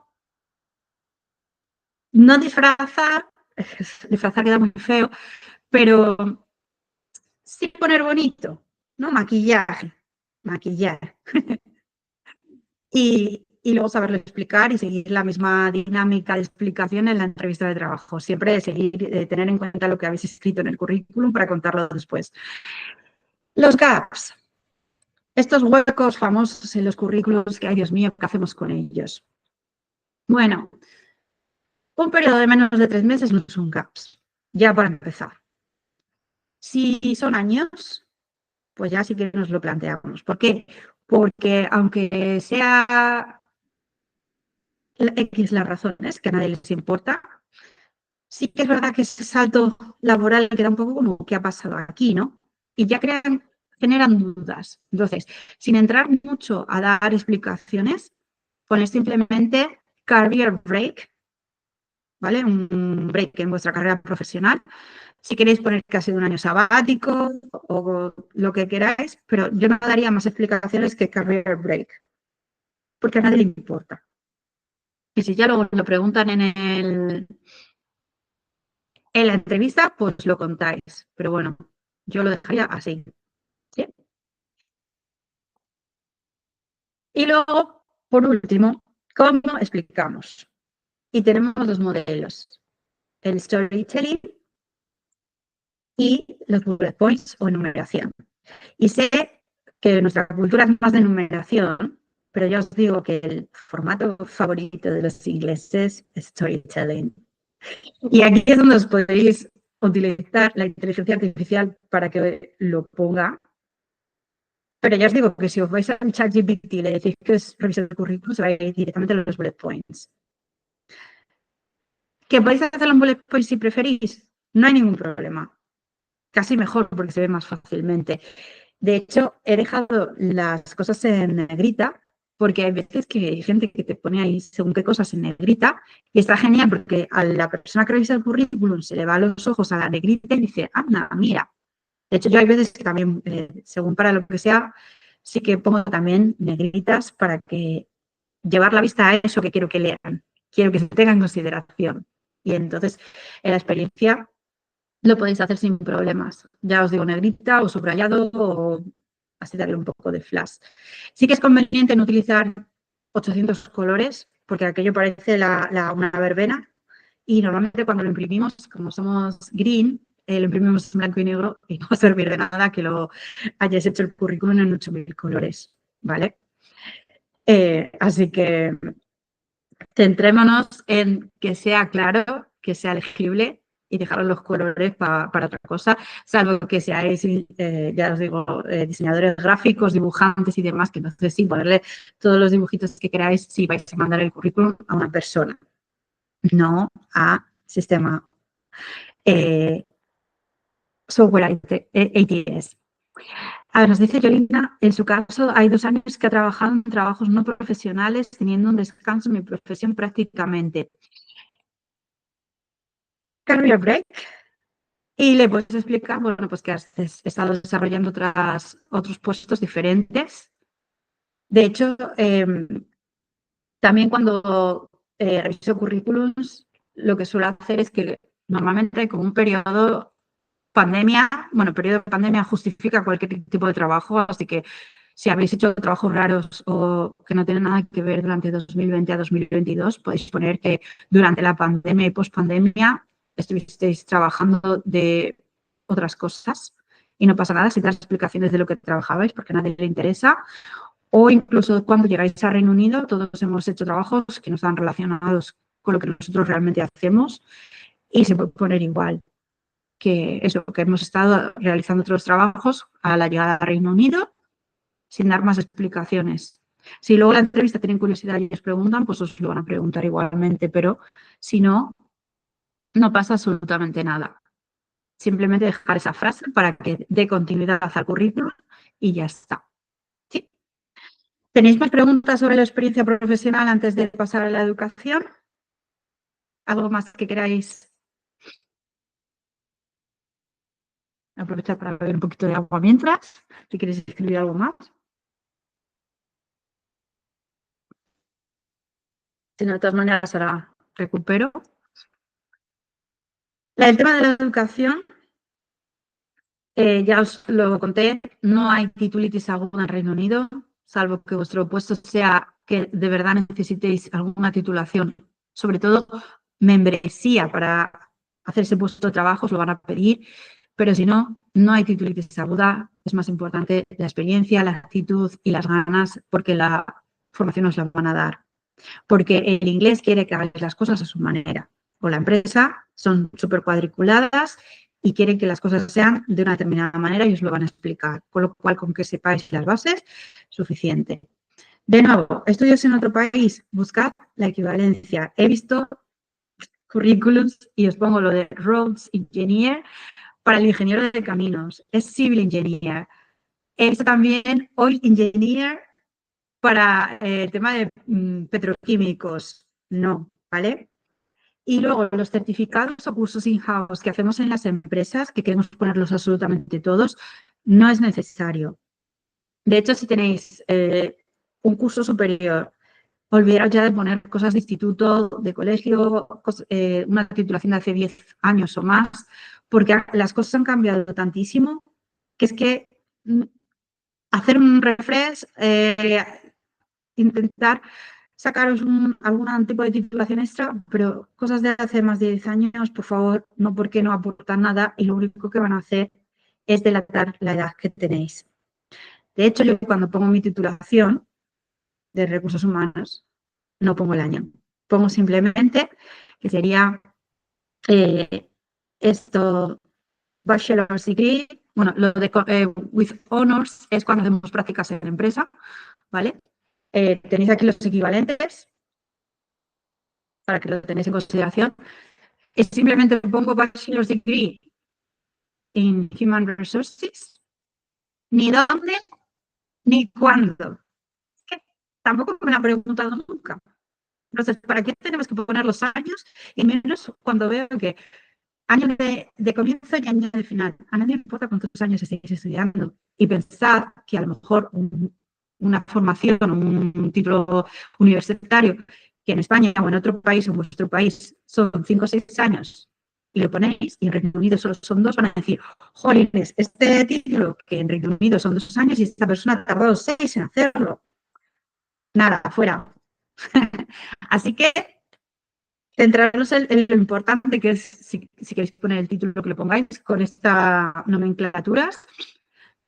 no disfrazar, disfrazar queda muy feo, pero sí poner bonito, ¿no? Maquillar. Y luego saberlo explicar y seguir la misma dinámica de explicación en la entrevista de trabajo. Siempre tener en cuenta lo que habéis escrito en el currículum para contarlo después. Los gaps. Estos huecos famosos en los currículos que, ay Dios mío, ¿qué hacemos con ellos? Bueno, un periodo de menos de 3 meses no son gaps, ya para empezar. Si son años, pues ya sí que nos lo planteamos. ¿Por qué? Porque aunque sea X las razones, que a nadie les importa, sí que es verdad que ese salto laboral queda un poco como ¿qué ha pasado aquí, no? Y ya generan dudas. Entonces, sin entrar mucho a dar explicaciones, poner simplemente career break, ¿vale? Un break en vuestra carrera profesional. Si queréis poner que ha sido un año sabático o lo que queráis, pero yo no daría más explicaciones que career break, porque a nadie le importa. Y si ya luego lo preguntan en la entrevista, pues lo contáis. Pero bueno, yo lo dejaría así. ¿Sí? Y luego, por último, ¿cómo explicamos? Y tenemos 2 modelos, el storytelling y los bullet points o enumeración. Y sé que nuestra cultura es más de enumeración, pero ya os digo que el formato favorito de los ingleses es storytelling. Y aquí es donde os podéis utilizar la inteligencia artificial para que lo ponga. Pero ya os digo que si os vais a ChatGPT y le decís que es revisar el currículum, se va a ir directamente a los bullet points. ¿Que podéis hacerlo en bullet points si preferís? No hay ningún problema. Casi mejor porque se ve más fácilmente. De hecho, he dejado las cosas en negrita porque hay veces que hay gente que te pone ahí según qué cosas en negrita y está genial porque a la persona que revisa el currículum se le va los ojos a la negrita y dice, anda, mira. De hecho, yo hay veces que también, según para lo que sea, sí que pongo también negritas para que llevar la vista a eso que quiero que lean. Quiero que se tenga en consideración. Y entonces, en la experiencia, lo podéis hacer sin problemas. Ya os digo, negrita o subrayado o así darle un poco de flash. Sí que es conveniente no utilizar 800 colores, porque aquello parece una verbena, y normalmente cuando lo imprimimos, como somos green, lo imprimimos en blanco y negro y no va a servir de nada que lo hayas hecho el currículum en 8000 colores, ¿vale? Así que centrémonos en que sea claro, que sea legible y dejar los colores para otra cosa, salvo que seáis, ya os digo, diseñadores gráficos, dibujantes y demás, que entonces sí, ponerle todos los dibujitos que queráis si vais a mandar el currículum a una persona, no a sistema software ATS. A ver, nos dice Yolanda, en su caso hay 2 años que ha trabajado en trabajos no profesionales, teniendo un descanso en mi profesión prácticamente. Career break. Y le puedes explicar, bueno, pues que has estado desarrollando otros puestos diferentes. De hecho, también cuando reviso currículums, lo que suelo hacer es que normalmente hay como un periodo pandemia, bueno, periodo de pandemia justifica cualquier tipo de trabajo, así que si habéis hecho trabajos raros o que no tienen nada que ver durante 2020 a 2022, podéis poner que durante la pandemia y pospandemia estuvisteis trabajando de otras cosas y no pasa nada si das explicaciones de lo que trabajabais porque a nadie le interesa. O incluso cuando llegáis a Reino Unido, todos hemos hecho trabajos que no están relacionados con lo que nosotros realmente hacemos y se puede poner igual que eso, que hemos estado realizando otros trabajos a la llegada al Reino Unido sin dar más explicaciones. Si luego la entrevista tienen curiosidad y os preguntan, pues os lo van a preguntar igualmente, pero si no, no pasa absolutamente nada. Simplemente dejar esa frase para que dé continuidad al currículum y ya está. ¿Sí? ¿Tenéis más preguntas sobre la experiencia profesional antes de pasar a la educación? ¿Algo más que queráis aprovechar para beber un poquito de agua mientras? Si queréis escribir algo más. Si no, de todas maneras, ahora recupero. El tema de la educación, ya os lo conté, no hay titulitis aguda en Reino Unido, salvo que vuestro puesto sea que de verdad necesitéis alguna titulación, sobre todo membresía para hacer ese puesto de trabajo, os lo van a pedir, pero si no, no hay titulitis aguda, es más importante la experiencia, la actitud y las ganas, porque la formación os la van a dar. Porque el inglés quiere que hagáis las cosas a su manera. O la empresa son súper cuadriculadas y quieren que las cosas sean de una determinada manera y os lo van a explicar. Con lo cual, con que sepáis las bases, suficiente. De nuevo, estudios en otro país, buscad la equivalencia. He visto currículums y os pongo lo de Roads Engineer para el ingeniero de caminos. Es Civil Engineer. He visto también Oil Engineer para el tema de petroquímicos, no, ¿vale? Y luego los certificados o cursos in-house que hacemos en las empresas, que queremos ponerlos absolutamente todos, no es necesario. De hecho, si tenéis un curso superior, olvidaros ya de poner cosas de instituto, de colegio, una titulación de hace 10 años o más, porque las cosas han cambiado tantísimo que es que hacer un refresh, intentar sacaros algún tipo de titulación extra, pero cosas de hace más de 10 años, por favor, no, porque no aportan nada y lo único que van a hacer es delatar la edad que tenéis. De hecho, yo cuando pongo mi titulación de recursos humanos, no pongo el año. Pongo simplemente que sería esto, bachelor's degree, bueno, lo de with honors es cuando hacemos prácticas en la empresa, ¿vale? Tenéis aquí los equivalentes para que lo tenéis en consideración. Es simplemente pongo bachelor's degree in human resources, ni dónde ni cuándo. Es que tampoco me lo han preguntado nunca. Entonces, ¿para qué tenemos que poner los años? Y menos cuando veo que año de comienzo y año de final. A nadie le importa cuántos años estéis estudiando. Y pensad que a lo mejor una formación, un título universitario, que en España o en otro país o en vuestro país son 5 o 6 años y lo ponéis, y en Reino Unido solo son 2, van a decir, jolines, este título que en Reino Unido son 2 años y esta persona ha tardado 6 en hacerlo. Nada, fuera. Así que centraros en lo importante que es, si queréis poner el título, que lo pongáis con esta nomenclaturas,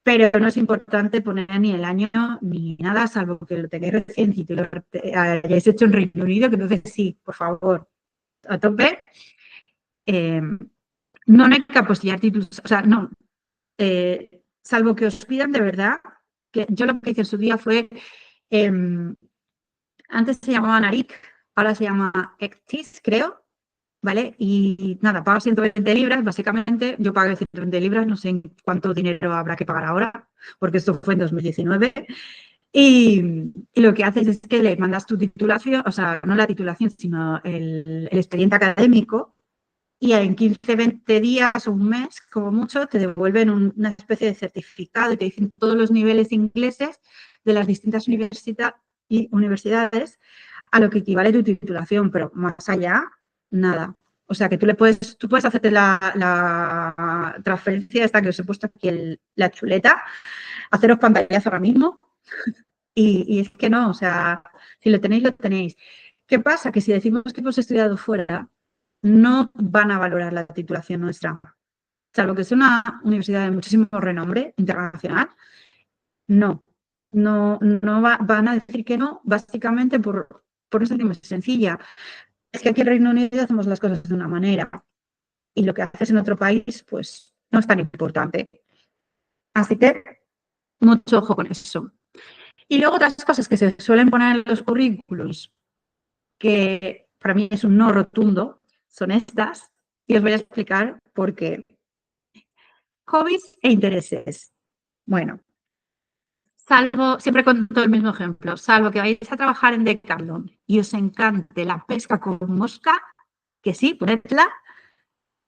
pero no es importante poner ni el año ni nada, salvo que lo tengáis recién y lo hayáis hecho en Reino Unido, que entonces sí, por favor, a tope. No hay que apostillar títulos, o sea, no, salvo que os pidan de verdad, que yo lo que hice en su día fue, antes se llamaba NARIC, ahora se llama ECTIS, creo, ¿vale? Y nada, pago 120 libras, básicamente, yo pagué 120 libras, no sé cuánto dinero habrá que pagar ahora, porque esto fue en 2019, y lo que haces es que le mandas tu titulación, o sea, no la titulación, sino el expediente académico, y en 15, 20 días o un mes, como mucho, te devuelven una especie de certificado y te dicen todos los niveles ingleses de las distintas universidades a lo que equivale tu titulación, pero más allá, nada. O sea, que tú puedes hacerte la transferencia esta que os he puesto aquí, la chuleta, haceros pantallazo ahora mismo y es que no, o sea, si lo tenéis, lo tenéis. ¿Qué pasa? Que si decimos que hemos estudiado fuera, no van a valorar la titulación nuestra. Salvo que sea una universidad de muchísimo renombre internacional, no. Van a decir que no, básicamente por una razón muy sencilla. Es que aquí en Reino Unido hacemos las cosas de una manera y lo que haces en otro país, pues no es tan importante. Así que mucho ojo con eso. Y luego otras cosas que se suelen poner en los currículos, que para mí es un no rotundo, son estas, y os voy a explicar por qué. Hobbies e intereses. Bueno, siempre cuento el mismo ejemplo, salvo que vayáis a trabajar en Decathlon y os encante la pesca con mosca, que sí, ponedla.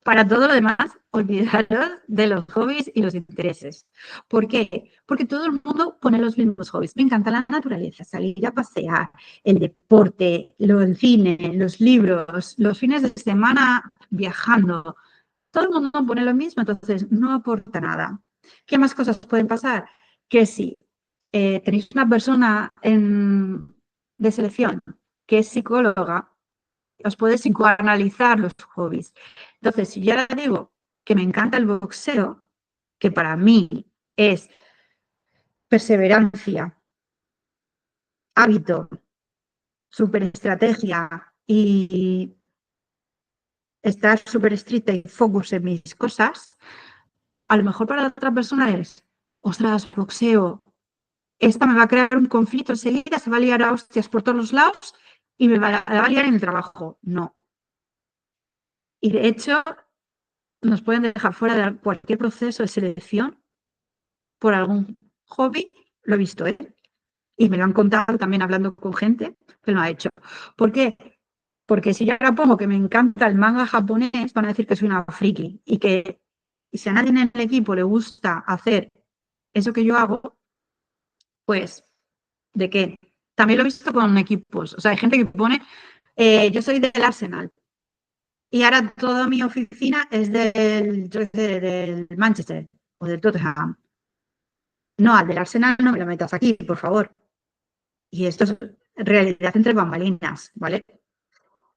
Para todo lo demás, olvidaros de los hobbies y los intereses. ¿Por qué? Porque todo el mundo pone los mismos hobbies. Me encanta la naturaleza, salir a pasear, el deporte, el cine, los libros, los fines de semana viajando. Todo el mundo pone lo mismo, entonces no aporta nada. ¿Qué más cosas pueden pasar? Que si tenéis una persona de selección que es psicóloga, os puede psicoanalizar los hobbies. Entonces, si yo ahora digo que me encanta el boxeo, que para mí es perseverancia, hábito, superestrategia y estar súper estricta y focus en mis cosas, a lo mejor para otra persona es, ostras, boxeo, esta me va a crear un conflicto enseguida, se va a liar a hostias por todos los lados y me va a liar en el trabajo. No. Y de hecho, nos pueden dejar fuera de cualquier proceso de selección por algún hobby, lo he visto, ¿eh? Y me lo han contado también hablando con gente que lo ha hecho. ¿Por qué? Porque si yo ahora pongo que me encanta el manga japonés, van a decir que soy una friki y que si a nadie en el equipo le gusta hacer eso que yo hago, pues, ¿de qué? También lo he visto con equipos. O sea, hay gente que pone, yo soy del Arsenal y ahora toda mi oficina es del Manchester o del Tottenham. No, al del Arsenal no me lo metas aquí, por favor. Y esto es realidad entre bambalinas, ¿vale?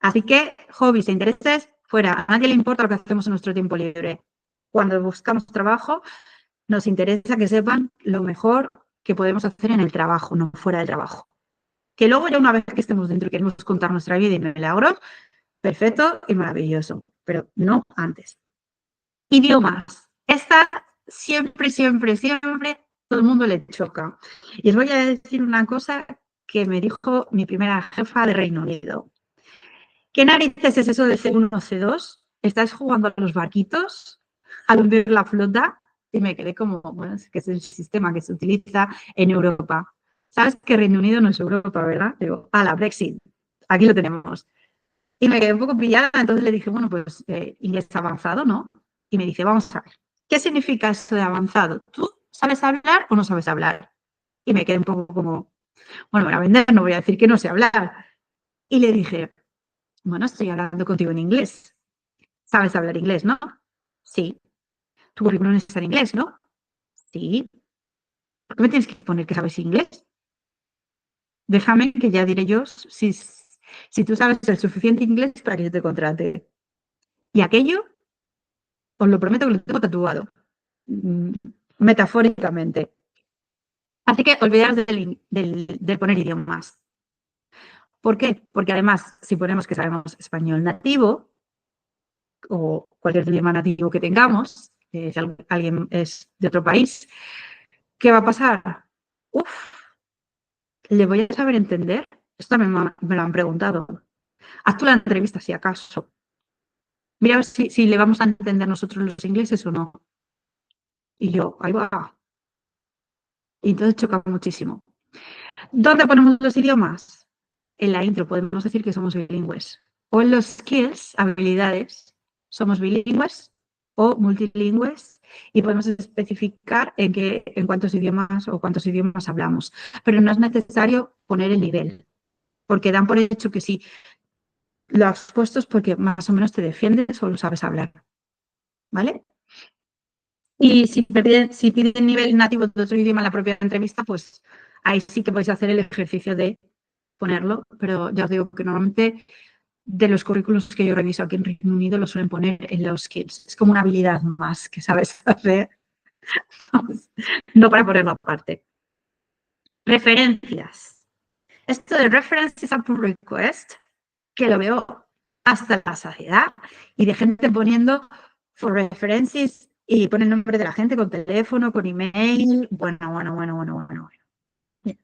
Así que hobbies e intereses, fuera. A nadie le importa lo que hacemos en nuestro tiempo libre. Cuando buscamos trabajo, nos interesa que sepan lo mejor que podemos hacer en el trabajo, no fuera del trabajo. Que luego ya una vez que estemos dentro y queremos contar nuestra vida y milagros, perfecto y maravilloso, pero no antes. Idiomas. Esta siempre, siempre, siempre todo el mundo le choca. Y os voy a decir una cosa que me dijo mi primera jefa de Reino Unido. ¿Qué narices es eso de C1, C2? ¿Estás jugando a los barquitos? ¿A hundir la flota? Y me quedé como, bueno, es que es el sistema que se utiliza en Europa. ¿Sabes que Reino Unido no es Europa, verdad? Digo, la Brexit, aquí lo tenemos. Y me quedé un poco pillada, entonces le dije, bueno, pues inglés avanzado, ¿no? Y me dice, vamos a ver, ¿qué significa eso de avanzado? ¿Tú sabes hablar o no sabes hablar? Y me quedé un poco como, bueno, para vender no voy a decir que no sé hablar. Y le dije, bueno, estoy hablando contigo en inglés. Sabes hablar inglés, ¿no? Sí. Tu currículum está en inglés, ¿no? Sí. ¿Por qué me tienes que poner que sabes inglés? Déjame que ya diré yo si tú sabes el suficiente inglés para que yo te contrate. Y aquello, os lo prometo que lo tengo tatuado, mm, metafóricamente. Así que olvidaros del poner idiomas. ¿Por qué? Porque además, si ponemos que sabemos español nativo o cualquier idioma nativo que tengamos, si alguien es de otro país, ¿qué va a pasar? Uf, ¿le voy a saber entender? Esto también me lo han preguntado. Haz tú la entrevista, si acaso. Mira a ver si le vamos a entender nosotros los ingleses o no. Y yo, ahí va. Y entonces choca muchísimo. ¿Dónde ponemos los idiomas? En la intro podemos decir que somos bilingües. O en los skills, habilidades, somos bilingües o multilingües y podemos especificar en cuántos idiomas o cuántos idiomas hablamos. Pero no es necesario poner el nivel, porque dan por hecho que sí, lo has puesto es porque más o menos te defiendes o lo sabes hablar. ¿Vale? Y si piden nivel nativo de otro idioma en la propia entrevista, pues ahí sí que podéis hacer el ejercicio de ponerlo, pero ya os digo que normalmente de los currículos que yo reviso aquí en Reino Unido lo suelen poner en los skills. Es como una habilidad más que sabes hacer, no para ponerlo aparte. Referencias. Esto de references a pull request, que lo veo hasta la saciedad, y de gente poniendo for references y pone el nombre de la gente con teléfono, con email. Bueno. Bien.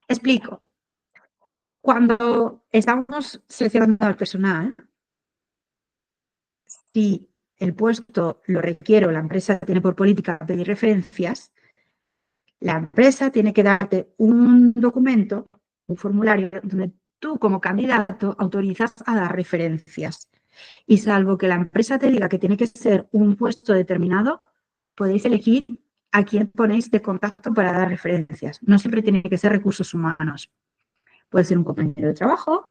Explico. Cuando estamos seleccionando al personal, si el puesto lo requiere o la empresa tiene por política pedir referencias, la empresa tiene que darte un documento, un formulario, donde tú como candidato autorizas a dar referencias. Y salvo que la empresa te diga que tiene que ser un puesto determinado, podéis elegir a quién ponéis de contacto para dar referencias. No siempre tiene que ser recursos humanos. Puede ser un compañero de trabajo,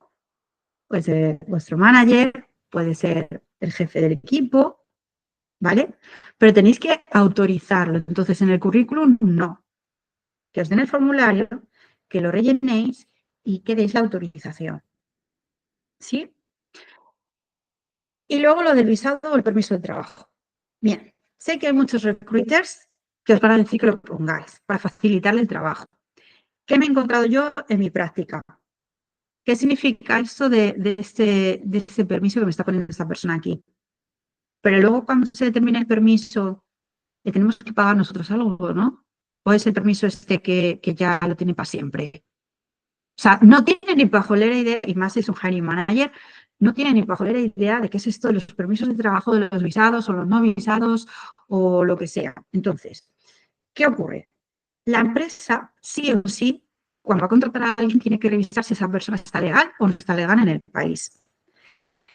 puede ser vuestro manager, puede ser el jefe del equipo, ¿vale? Pero tenéis que autorizarlo. Entonces, en el currículum, no. Que os den el formulario, que lo rellenéis y que deis la autorización. ¿Sí? Y luego lo del visado o el permiso de trabajo. Bien, sé que hay muchos recruiters que os van a decir que lo pongáis para facilitarle el trabajo. ¿Qué me he encontrado yo en mi práctica? ¿Qué significa esto de este permiso que me está poniendo esta persona aquí? Pero luego cuando se termine el permiso, le tenemos que pagar nosotros algo, ¿no? ¿O es el permiso este que ya lo tiene para siempre? O sea, no tiene ni pajolera idea, y más si es un hiring manager, no tiene ni pajolera idea de qué es esto de los permisos de trabajo, de los visados o los no visados o lo que sea. Entonces, ¿qué ocurre? La empresa, sí o sí, cuando va a contratar a alguien, tiene que revisar si esa persona está legal o no está legal en el país.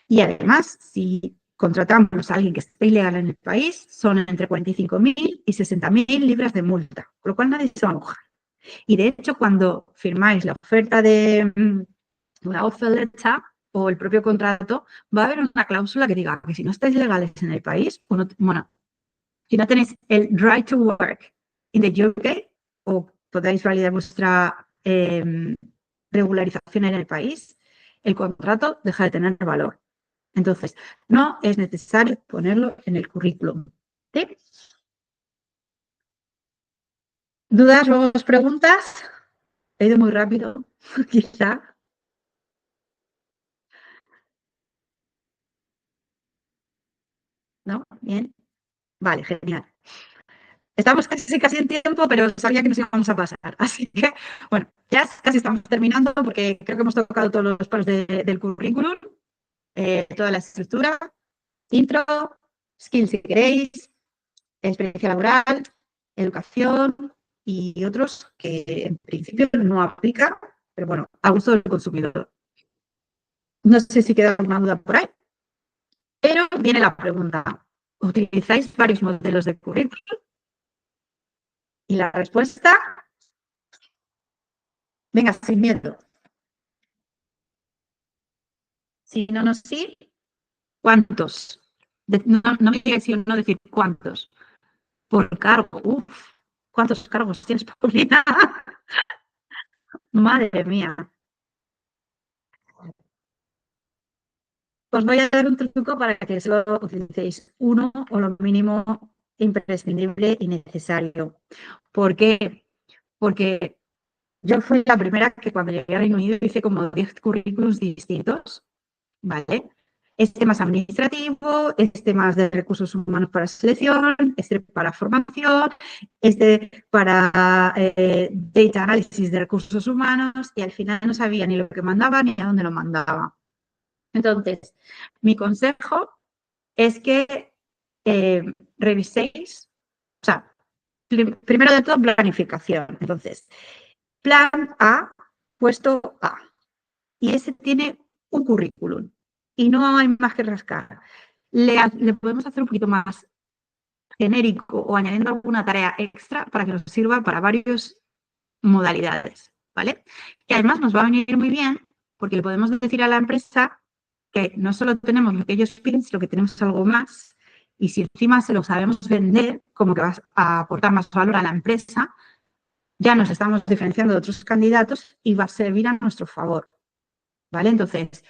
Y además, si contratamos a alguien que esté ilegal en el país, son entre 45.000 y 60.000 libras de multa, con lo cual nadie se va a mojar. Y de hecho, cuando firmáis la oferta de una offer letter o el propio contrato, va a haber una cláusula que diga que si no estáis legales en el país, o no, bueno, si no tenéis el right to work in the UK o podáis validar vuestra regularización en el país, el contrato deja de tener valor. Entonces, no es necesario ponerlo en el currículum. ¿Sí? ¿Dudas o preguntas? He ido muy rápido, quizá. ¿No? Bien. Vale, genial. Estamos casi en tiempo, pero sabía que nos íbamos a pasar. Así que, bueno, ya casi estamos terminando porque creo que hemos tocado todos los palos del currículum, toda la estructura, intro, skills si queréis, experiencia laboral, educación y otros que en principio no aplica, pero bueno, a gusto del consumidor. No sé si queda alguna duda por ahí, pero viene la pregunta. ¿Utilizáis varios modelos de currículum? Y la respuesta, venga, sin miedo. Si no, no, sí. ¿Cuántos? no me digas si no decir cuántos. Por cargo, ¿cuántos cargos tienes por vida? Madre mía. Os voy a dar un truco para que solo utilicéis uno o lo mínimo imprescindible y necesario. ¿Por qué? Porque yo fui la primera que cuando llegué al Reino Unido hice como 10 currículums distintos, ¿vale? Este más administrativo, este más de recursos humanos para selección, este para formación, este para data análisis de recursos humanos, y al final no sabía ni lo que mandaba ni a dónde lo mandaba. Entonces, mi consejo es que reviséis, o sea, primero de todo, planificación. Entonces, plan A, puesto A. Y ese tiene un currículum. Y no hay más que rascar. Le podemos hacer un poquito más genérico o añadiendo alguna tarea extra para que nos sirva para varias modalidades, ¿vale? Y además nos va a venir muy bien porque le podemos decir a la empresa que no solo tenemos lo que ellos piden, sino que tenemos algo más. Y si encima se lo sabemos vender, como que va a aportar más valor a la empresa, ya nos estamos diferenciando de otros candidatos y va a servir a nuestro favor, ¿vale? Entonces,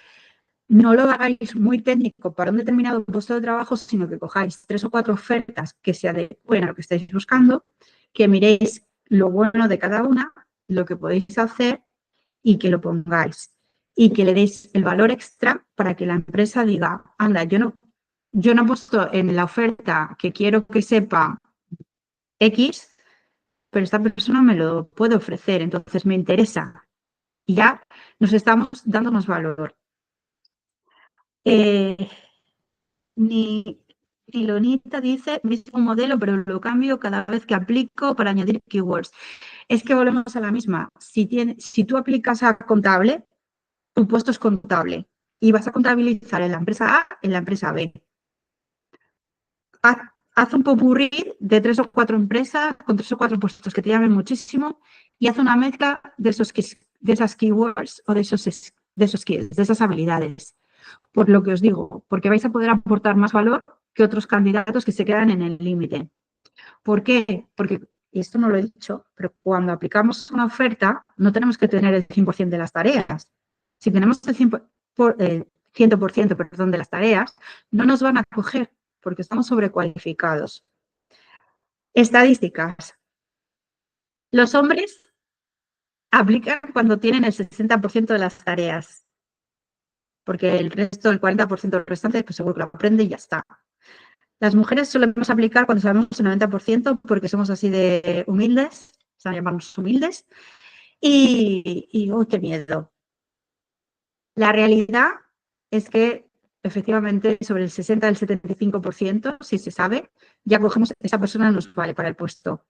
no lo hagáis muy técnico para un determinado puesto de trabajo, sino que cojáis 3 o 4 ofertas que se adecuen a lo que estáis buscando, que miréis lo bueno de cada una, lo que podéis hacer y que lo pongáis. Y que le deis el valor extra para que la empresa diga, anda, yo no he puesto en la oferta que quiero que sepa X, pero esta persona me lo puede ofrecer, entonces me interesa. Y ya nos estamos dando más valor. Nilonita dice, mismo modelo, pero lo cambio cada vez que aplico para añadir keywords. Es que volvemos a la misma. Si tú aplicas a contable, tu puesto es contable y vas a contabilizar en la empresa A, en la empresa B. Haz un popurrí de 3 o 4 empresas con 3 o 4 puestos que te llamen muchísimo y haz una mezcla de esas keywords o de esos skills, de esas habilidades. Por lo que os digo, porque vais a poder aportar más valor que otros candidatos que se quedan en el límite. ¿Por qué? Porque, y esto no lo he dicho, pero cuando aplicamos una oferta no tenemos que tener el 100% de las tareas. Si tenemos el 100%, perdón, de las tareas, no nos van a coger porque estamos sobrecualificados. Estadísticas. Los hombres aplican cuando tienen el 60% de las tareas, porque el resto, el 40% restante, pues seguro que lo aprende y ya está. Las mujeres solemos aplicar cuando sabemos el 90% porque somos así de humildes, o sea, llamarnos humildes, y ¡oh, qué miedo! La realidad es que efectivamente sobre el 60 al 75%, si se sabe, ya cogemos, esa persona nos vale para el puesto.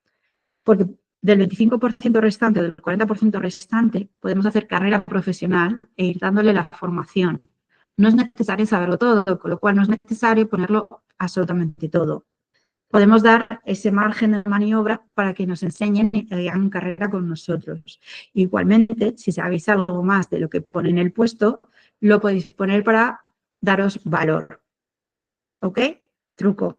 Porque del 25% restante, del 40% restante, podemos hacer carrera profesional e ir dándole la formación. No es necesario saberlo todo, con lo cual no es necesario ponerlo absolutamente todo. Podemos dar ese margen de maniobra para que nos enseñen y hagan carrera con nosotros. Igualmente, si sabéis algo más de lo que pone en el puesto, lo podéis poner para daros valor. ¿Ok? Truco.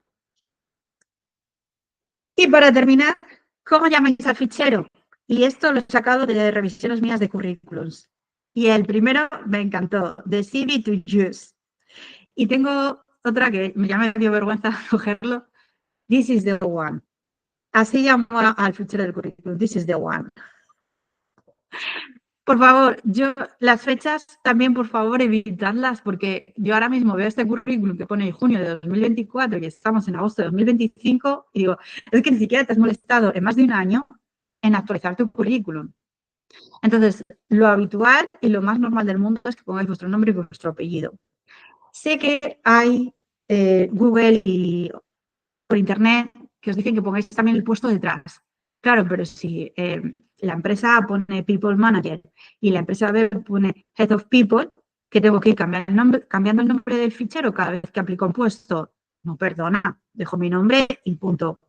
Y para terminar, ¿cómo llamáis al fichero? Y esto lo he sacado de revisiones mías de currículums. Y el primero me encantó, de CV to use. Y tengo otra que ya me dio vergüenza cogerlo, this is the one. Así llamo al fichero del currículum, this is the one. Por favor, las fechas también, por favor, evitadlas, porque yo ahora mismo veo este currículum que pone junio de 2024 y estamos en agosto de 2025 y digo, es que ni siquiera te has molestado en más de un año en actualizar tu currículum. Entonces, lo habitual y lo más normal del mundo es que pongáis vuestro nombre y vuestro apellido. Sé que hay Google y por Internet que os dicen que pongáis también el puesto detrás. Claro, pero si la empresa A pone People Manager y la empresa B pone Head of People, que tengo que ir cambiando el nombre del fichero cada vez que aplico un puesto. No, perdona, dejo mi nombre y punto.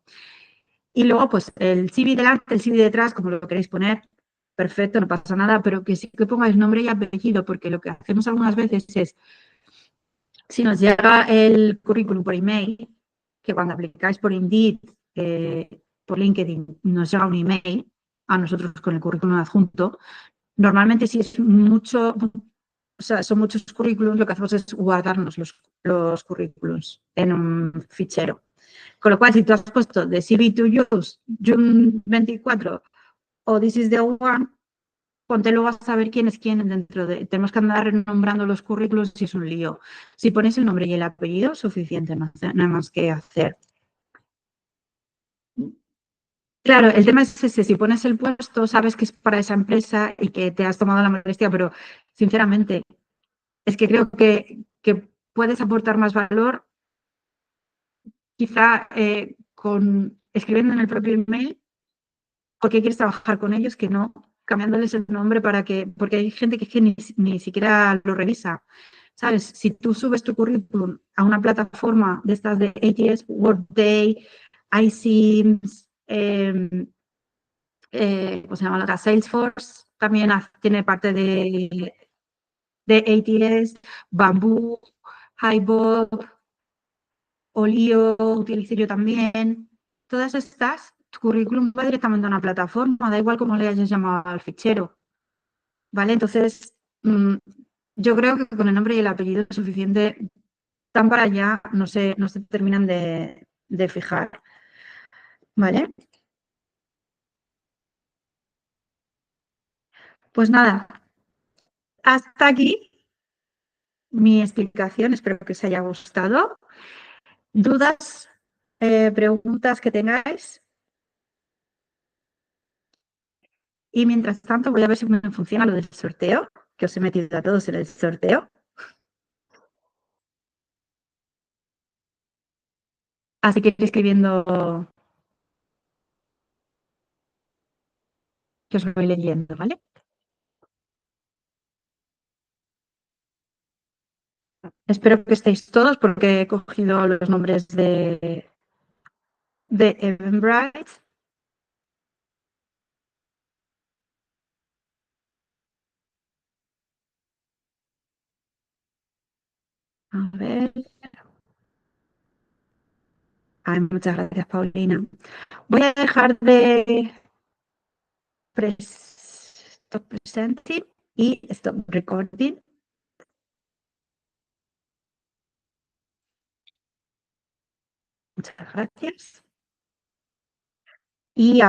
Y luego, pues, el CV delante, el CV detrás, como lo queréis poner, perfecto, no pasa nada, pero que sí que pongáis nombre y apellido, porque lo que hacemos algunas veces es Si nos llega el currículum por email, que cuando aplicáis por Indeed, por LinkedIn, nos llega un email a nosotros con el currículum adjunto, normalmente si es mucho, o sea, son muchos currículums, lo que hacemos es guardarnos los currículums en un fichero. Con lo cual, si tú has puesto de CV to use, June 24 o This is the one, ponte luego a saber quién es quién dentro de... Tenemos que andar renombrando los currículos y es un lío. Si pones el nombre y el apellido, suficiente, no hay más que hacer. Claro, el tema es ese, si pones el puesto, sabes que es para esa empresa y que te has tomado la molestia, pero sinceramente, es que creo que puedes aportar más valor quizá escribiendo en el propio email porque quieres trabajar con ellos que no cambiándoles el nombre porque hay gente que, es que ni siquiera lo revisa. ¿Sabes? Si tú subes tu currículum a una plataforma de estas de ATS, Workday, iSeams, ¿cómo se llama la otra? Salesforce, también tiene parte de ATS, Bamboo, HighBob, Olio, utilizo yo también. Todas estas, tu currículum va directamente a una plataforma, da igual cómo le hayas llamado al fichero. ¿Vale? Entonces, yo creo que con el nombre y el apellido es suficiente. Tan para allá, no se terminan de fijar. ¿Vale? Pues nada, hasta aquí mi explicación. Espero que os haya gustado. ¿Dudas, preguntas que tengáis? Y mientras tanto, voy a ver si me funciona lo del sorteo, que os he metido a todos en el sorteo. Así que estoy escribiendo, que os voy leyendo, ¿vale? Espero que estéis todos porque he cogido los nombres de Eventbrite. A ver. Ay, muchas gracias, Paulina. Voy a dejar de stop presenting y stop recording. Muchas gracias. Y